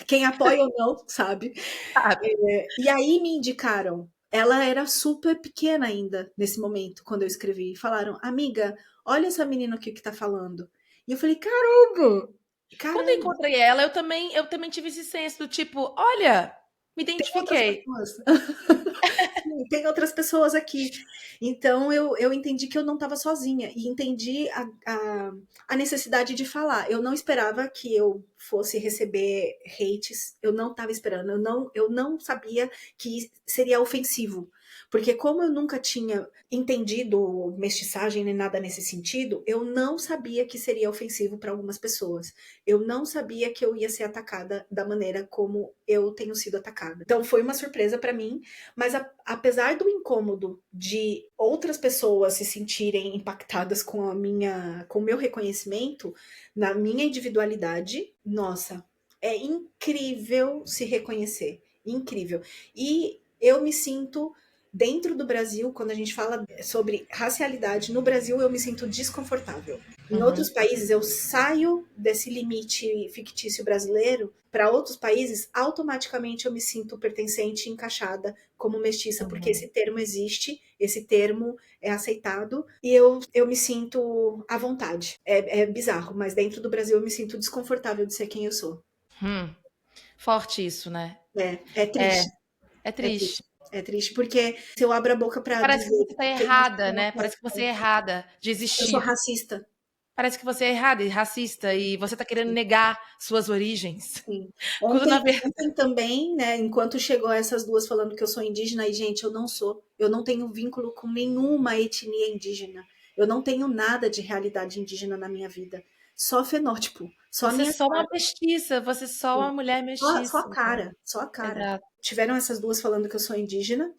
Quem apoia ou não sabe. Sabe? E aí me indicaram. Ela era super pequena ainda nesse momento, quando eu escrevi. Falaram, amiga, olha essa menina aqui que tá falando. E eu falei, caramba! Quando eu Caramba! encontrei ela, eu também tive esse senso do tipo, olha, me Tem outras identifiquei. pessoas. Sim, tem outras pessoas aqui. Então eu entendi que eu não estava sozinha e entendi a necessidade de falar. Eu não esperava que eu fosse receber hates, eu não estava esperando, eu não sabia que seria ofensivo. Porque como eu nunca tinha entendido mestiçagem nem nada nesse sentido, eu não sabia que seria ofensivo para algumas pessoas. Eu não sabia que eu ia ser atacada da maneira como eu tenho sido atacada. Então foi uma surpresa para mim, mas apesar do incômodo de outras pessoas se sentirem impactadas com o meu reconhecimento, na minha individualidade, nossa, é incrível se reconhecer, incrível. E eu me sinto dentro do Brasil, quando a gente fala sobre racialidade, no Brasil eu me sinto desconfortável. Em outros Uhum. países eu saio desse limite fictício brasileiro para outros países, automaticamente eu me sinto pertencente e encaixada como mestiça, porque Uhum. esse termo existe, esse termo é aceitado e eu me sinto à vontade. É bizarro, mas dentro do Brasil eu me sinto desconfortável de ser quem eu sou. Hum. Forte isso, né? É É, triste, é é triste. triste. É triste porque se eu abro a boca para Parece que dizer você tá quem eu errada, sou, né? Parece que você é errada de eu sou existir. racista. Parece que você é errada e racista e você tá querendo negar suas origens. Sim. Quando na Ontem, verdade. ontem também, né, enquanto chegou essas duas falando que eu sou indígena, e gente, eu não sou. Eu não tenho vínculo com nenhuma etnia indígena. Eu não tenho nada de realidade indígena na minha vida. Só fenótipo, só a Você é minha só uma cara. mestiça, você é só uma mulher Só a mestiça. cara, só a cara. Exato. Tiveram essas duas falando que eu sou indígena,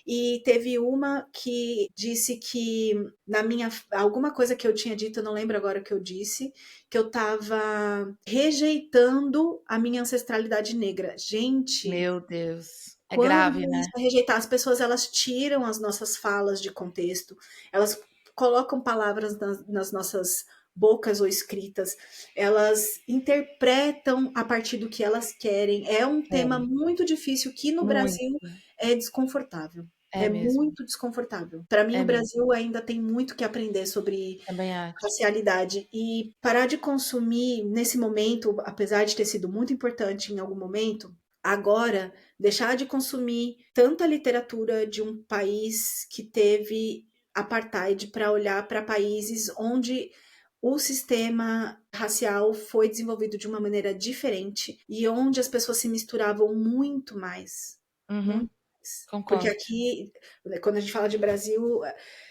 e teve uma que disse que na minha alguma coisa que eu tinha dito, eu não lembro agora o que eu disse, que eu estava rejeitando a minha ancestralidade negra. Gente, Meu Deus. É quando grave, isso né? é rejeitar, as pessoas elas tiram as nossas falas de contexto, elas colocam palavras nas nossas bocas ou escritas, elas interpretam a partir do que elas querem. É um tema É, muito difícil que no muito. Brasil é desconfortável. É É mesmo. muito desconfortável. Para mim, É o mesmo. Brasil ainda tem muito que aprender sobre Também acho. racialidade e parar de consumir nesse momento, apesar de ter sido muito importante em algum momento, agora deixar de consumir tanta literatura de um país que teve apartheid para olhar para países onde o sistema racial foi desenvolvido de uma maneira diferente e onde as pessoas se misturavam muito mais. Uhum. Muito. Porque Concordo. aqui, quando a gente fala de Brasil,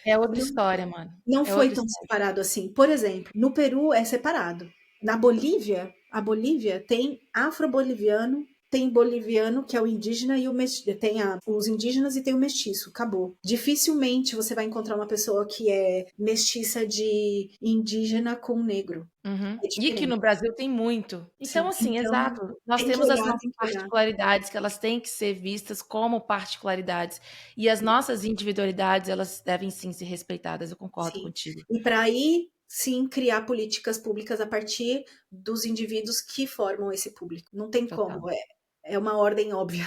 É outra não, história, mano. não É foi outra tão história. separado assim. Por exemplo, no Peru é separado. Na Bolívia, a Bolívia tem afro-boliviano, tem boliviano, que é o indígena, e o mestiço. Tem os indígenas e tem o mestiço. Acabou. Dificilmente você vai encontrar uma pessoa que é mestiça de indígena com negro. Uhum. É E aqui diferente. no Brasil tem muito. Então, Sim. assim, Então, exato. Nós tem que temos as olhar, nossas tem que olhar. particularidades, que elas têm que ser vistas como particularidades. E as nossas individualidades, elas devem sim ser respeitadas. Eu concordo Sim. contigo. E para aí, sim, criar políticas públicas a partir dos indivíduos que formam esse público. Não tem Total. como, é uma ordem óbvia.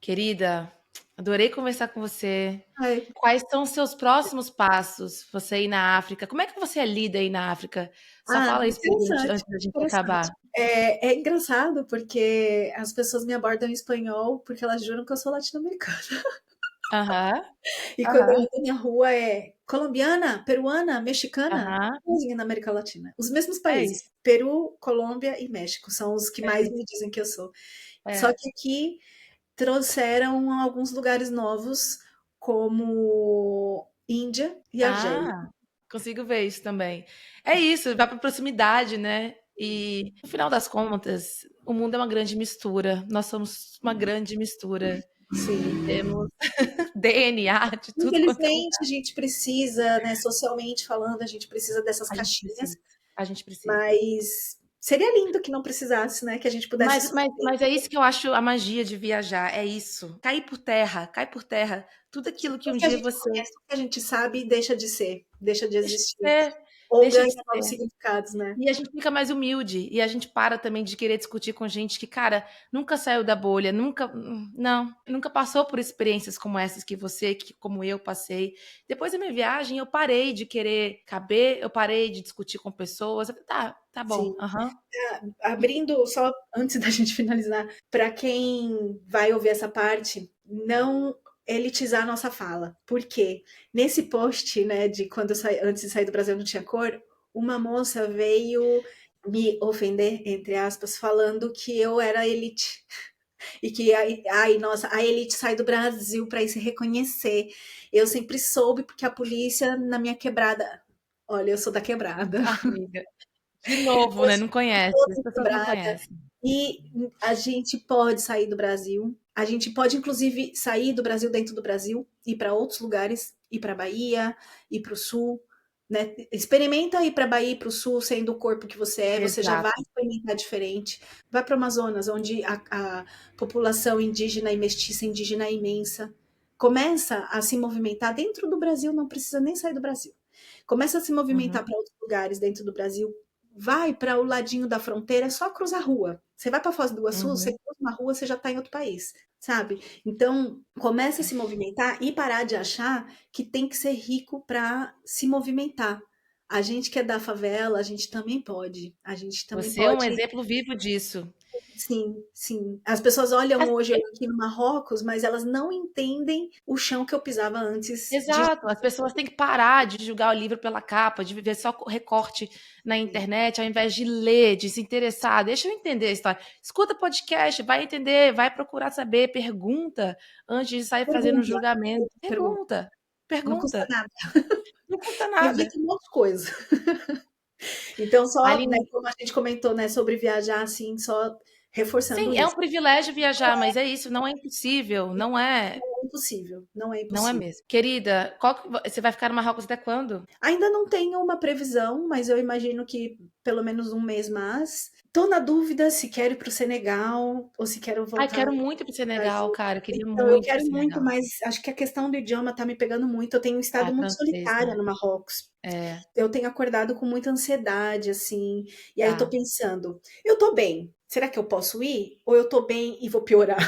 Querida, adorei conversar com você. Ai, Quais são os seus próximos passos? Você aí na África. Como é que você é lida aí na África? Só fala isso pra gente interessante, antes da gente interessante. acabar. É engraçado porque as pessoas me abordam em espanhol porque elas juram que eu sou latino-americana. Aham, E quando eu aham, ando na rua é colombiana, peruana, mexicana, aham. igualzinha na América Latina. Os mesmos É países, isso. Peru, Colômbia e México, são os que É mais isso. me dizem que eu sou. Só É. que aqui trouxeram alguns lugares novos, como Índia e Argélia. Ah, consigo ver isso também. É isso, vai para proximidade, né? E no final das contas, o mundo é uma grande mistura. Nós somos uma grande mistura. Sim. Temos DNA de tudo quanto é Infelizmente, a lugar. gente precisa, né, socialmente falando, a gente precisa dessas A gente caixinhas, precisa. A gente precisa. mas seria lindo que não precisasse, né, que a gente pudesse Mas é isso que eu acho a magia de viajar, é isso. Cair por terra, cai por terra. Tudo aquilo que tudo um que a dia gente você conhece, tudo que a gente sabe, deixa de ser, deixa de deixa de existir. ser, Ou deixa de ganha novos ser. significados, né? E a gente fica mais humilde, e a gente para também de querer discutir com gente que, cara, nunca saiu da bolha, nunca passou por experiências como essas que você, que como eu passei. Depois da minha viagem, eu parei de querer caber, eu parei de discutir com pessoas. Tá bom, Sim. aham. Abrindo só antes da gente finalizar, para quem vai ouvir essa parte, não elitizar a nossa fala. Por quê? Nesse post, né, de quando eu saí, antes de sair do Brasil não tinha cor, uma moça veio me ofender, entre aspas, falando que eu era elite. E que, ai, nossa, a elite sai do Brasil para ir se reconhecer. Eu sempre soube, porque a polícia na minha quebrada. Olha, eu sou da quebrada. Ah, amiga. De novo, né? Não conhece, as pessoas não Quebrada. conhecem. E a gente pode sair do Brasil. A gente pode, inclusive, sair do Brasil dentro do Brasil, ir para outros lugares, ir para a Bahia, ir para o Sul. Né? Experimenta ir para a Bahia e para o Sul, sendo o corpo que você já vai Exato. experimentar diferente. Vai para o Amazonas, onde a população indígena e mestiça indígena é imensa. Começa a se movimentar dentro do Brasil, não precisa nem sair do Brasil. Começa a se movimentar Uhum, para outros lugares dentro do Brasil, vai para o ladinho da fronteira, é só cruzar a rua. Você vai para Foz do Iguaçu, você uhum. cruza uma rua, você já está em outro país, sabe? Então, começa a se movimentar e parar de achar que tem que ser rico para se movimentar. A gente que é da favela, a gente também pode. A gente também Você é um pode. exemplo vivo disso. Sim, sim. As pessoas olham As- hoje eu aqui no Marrocos, mas elas não entendem o chão que eu pisava antes de. Exato, as pessoas têm que parar de julgar o livro pela capa, de ver só recorte na internet, ao invés de ler, de se interessar. Deixa eu entender a história. Escuta podcast, vai entender, vai procurar saber, pergunta antes de sair fazendo Pergunta, julgamento. pergunta. Pergunta, Não custa pergunta. nada. Não custa E nada. evita um monte de coisa. Então, só, né, Aline, como a gente comentou, né, sobre viajar, assim, só reforçando sim, é um isso. privilégio viajar, mas é isso, não é impossível, não é, Não é impossível, não é não é impossível. mesmo. Querida, você vai ficar no Marrocos até quando? Ainda não tenho uma previsão, mas eu imagino que pelo menos um mês mais. Tô na dúvida se quero ir para o Senegal ou se quero Ai, voltar quero ao muito ir pro Senegal, Brasil. cara, eu queria Então, eu muito ir pro quero muito, Senegal. mas acho que a questão do idioma tá me pegando muito. Eu tenho Ah, estado muito francês, né. solitária no Marrocos. É, Eu tenho acordado com muita ansiedade, assim, e aí eu tô tá. pensando: "Eu tô bem, será que eu posso ir? Ou eu tô bem e vou piorar?".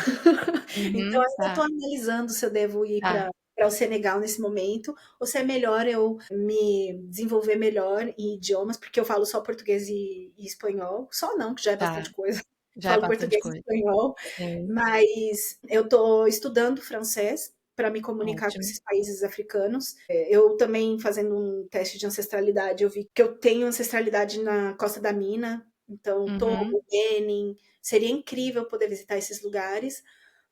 Então Uhum, ainda tô tá, analisando se eu devo ir tá, para o Senegal nesse momento, ou se é melhor eu me desenvolver melhor em idiomas, porque eu falo só português e espanhol. Só não, que já é tá. bastante coisa. Já é Falo bastante português e coisa. espanhol, Sim, mas eu tô estudando francês para me comunicar com ótimo. esses países africanos. Eu também, fazendo um teste de ancestralidade, eu vi que eu tenho ancestralidade na Costa da Mina, então Uhum. Togo, Benin. Seria incrível poder visitar esses lugares,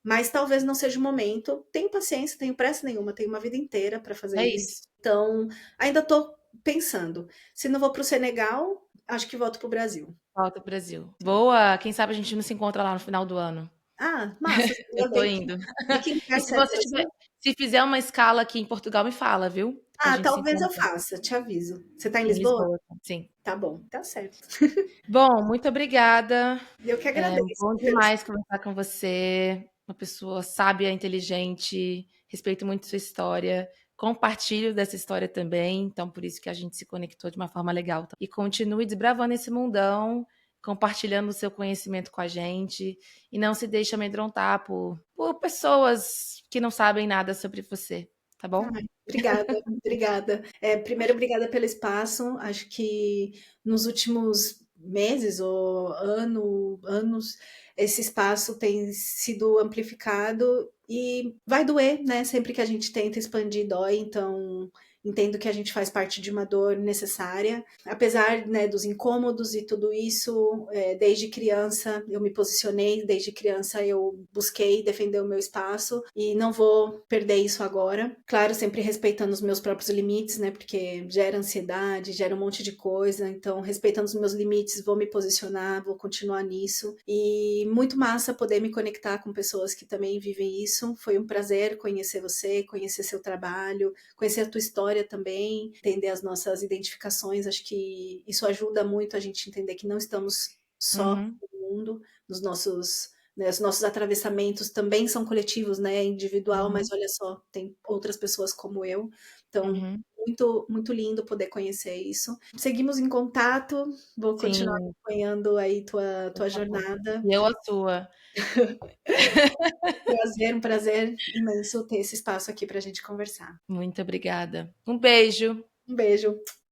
mas talvez não seja o momento. Tenho paciência, tenho pressa nenhuma, tenho uma vida inteira para fazer É isso. isso. Então, ainda estou pensando. Se não vou para o Senegal, acho que volto para o Brasil. Volta pro Brasil. Boa! Quem sabe a gente não se encontra lá no final do ano. Ah, massa, você Eu já tô vem. indo. E que E lugar se você é do você Brasil? se fizer uma escala aqui em Portugal, me fala, viu? Pra Ah, gente se talvez eu encontrar faça, te aviso. Você está em em Lisboa? Lisboa, sim. Tá bom, tá certo. Bom, muito obrigada. Eu que É agradeço bom pelo demais conversar com você, uma pessoa sábia, inteligente, respeito muito sua história, compartilho dessa história também, então por isso que a gente se conectou de uma forma legal. E continue desbravando esse mundão, compartilhando o seu conhecimento com a gente, e não se deixe amedrontar por pessoas que não sabem nada sobre você, tá bom? Ai, obrigada, obrigada. Primeiro, obrigada pelo espaço. Acho que nos últimos meses ou anos, esse espaço tem sido amplificado e vai doer, né? Sempre que a gente tenta expandir, dói. Então, entendo que a gente faz parte de uma dor necessária. Apesar, né, dos incômodos e tudo isso, desde criança eu me posicionei, desde criança eu busquei defender o meu espaço e não vou perder isso agora. Claro, sempre respeitando os meus próprios limites, né? Porque gera ansiedade, gera um monte de coisa. Então, respeitando os meus limites, vou me posicionar, vou continuar nisso. E muito massa poder me conectar com pessoas que também vivem isso. Foi um prazer conhecer você, conhecer seu trabalho, conhecer a tua história também, entender as nossas identificações. Acho que isso ajuda muito a gente entender que não estamos só Uhum, no mundo, nos nossos, né, os nossos atravessamentos também são coletivos, né? É individual, mas uhum, olha só, tem outras pessoas como eu. Então, uhum. muito, muito lindo poder conhecer isso. Seguimos em contato, vou continuar Sim, acompanhando aí por tua favor. jornada. E eu a sua. Um prazer imenso ter esse espaço aqui para a gente conversar. Muito obrigada. Um beijo. Um beijo.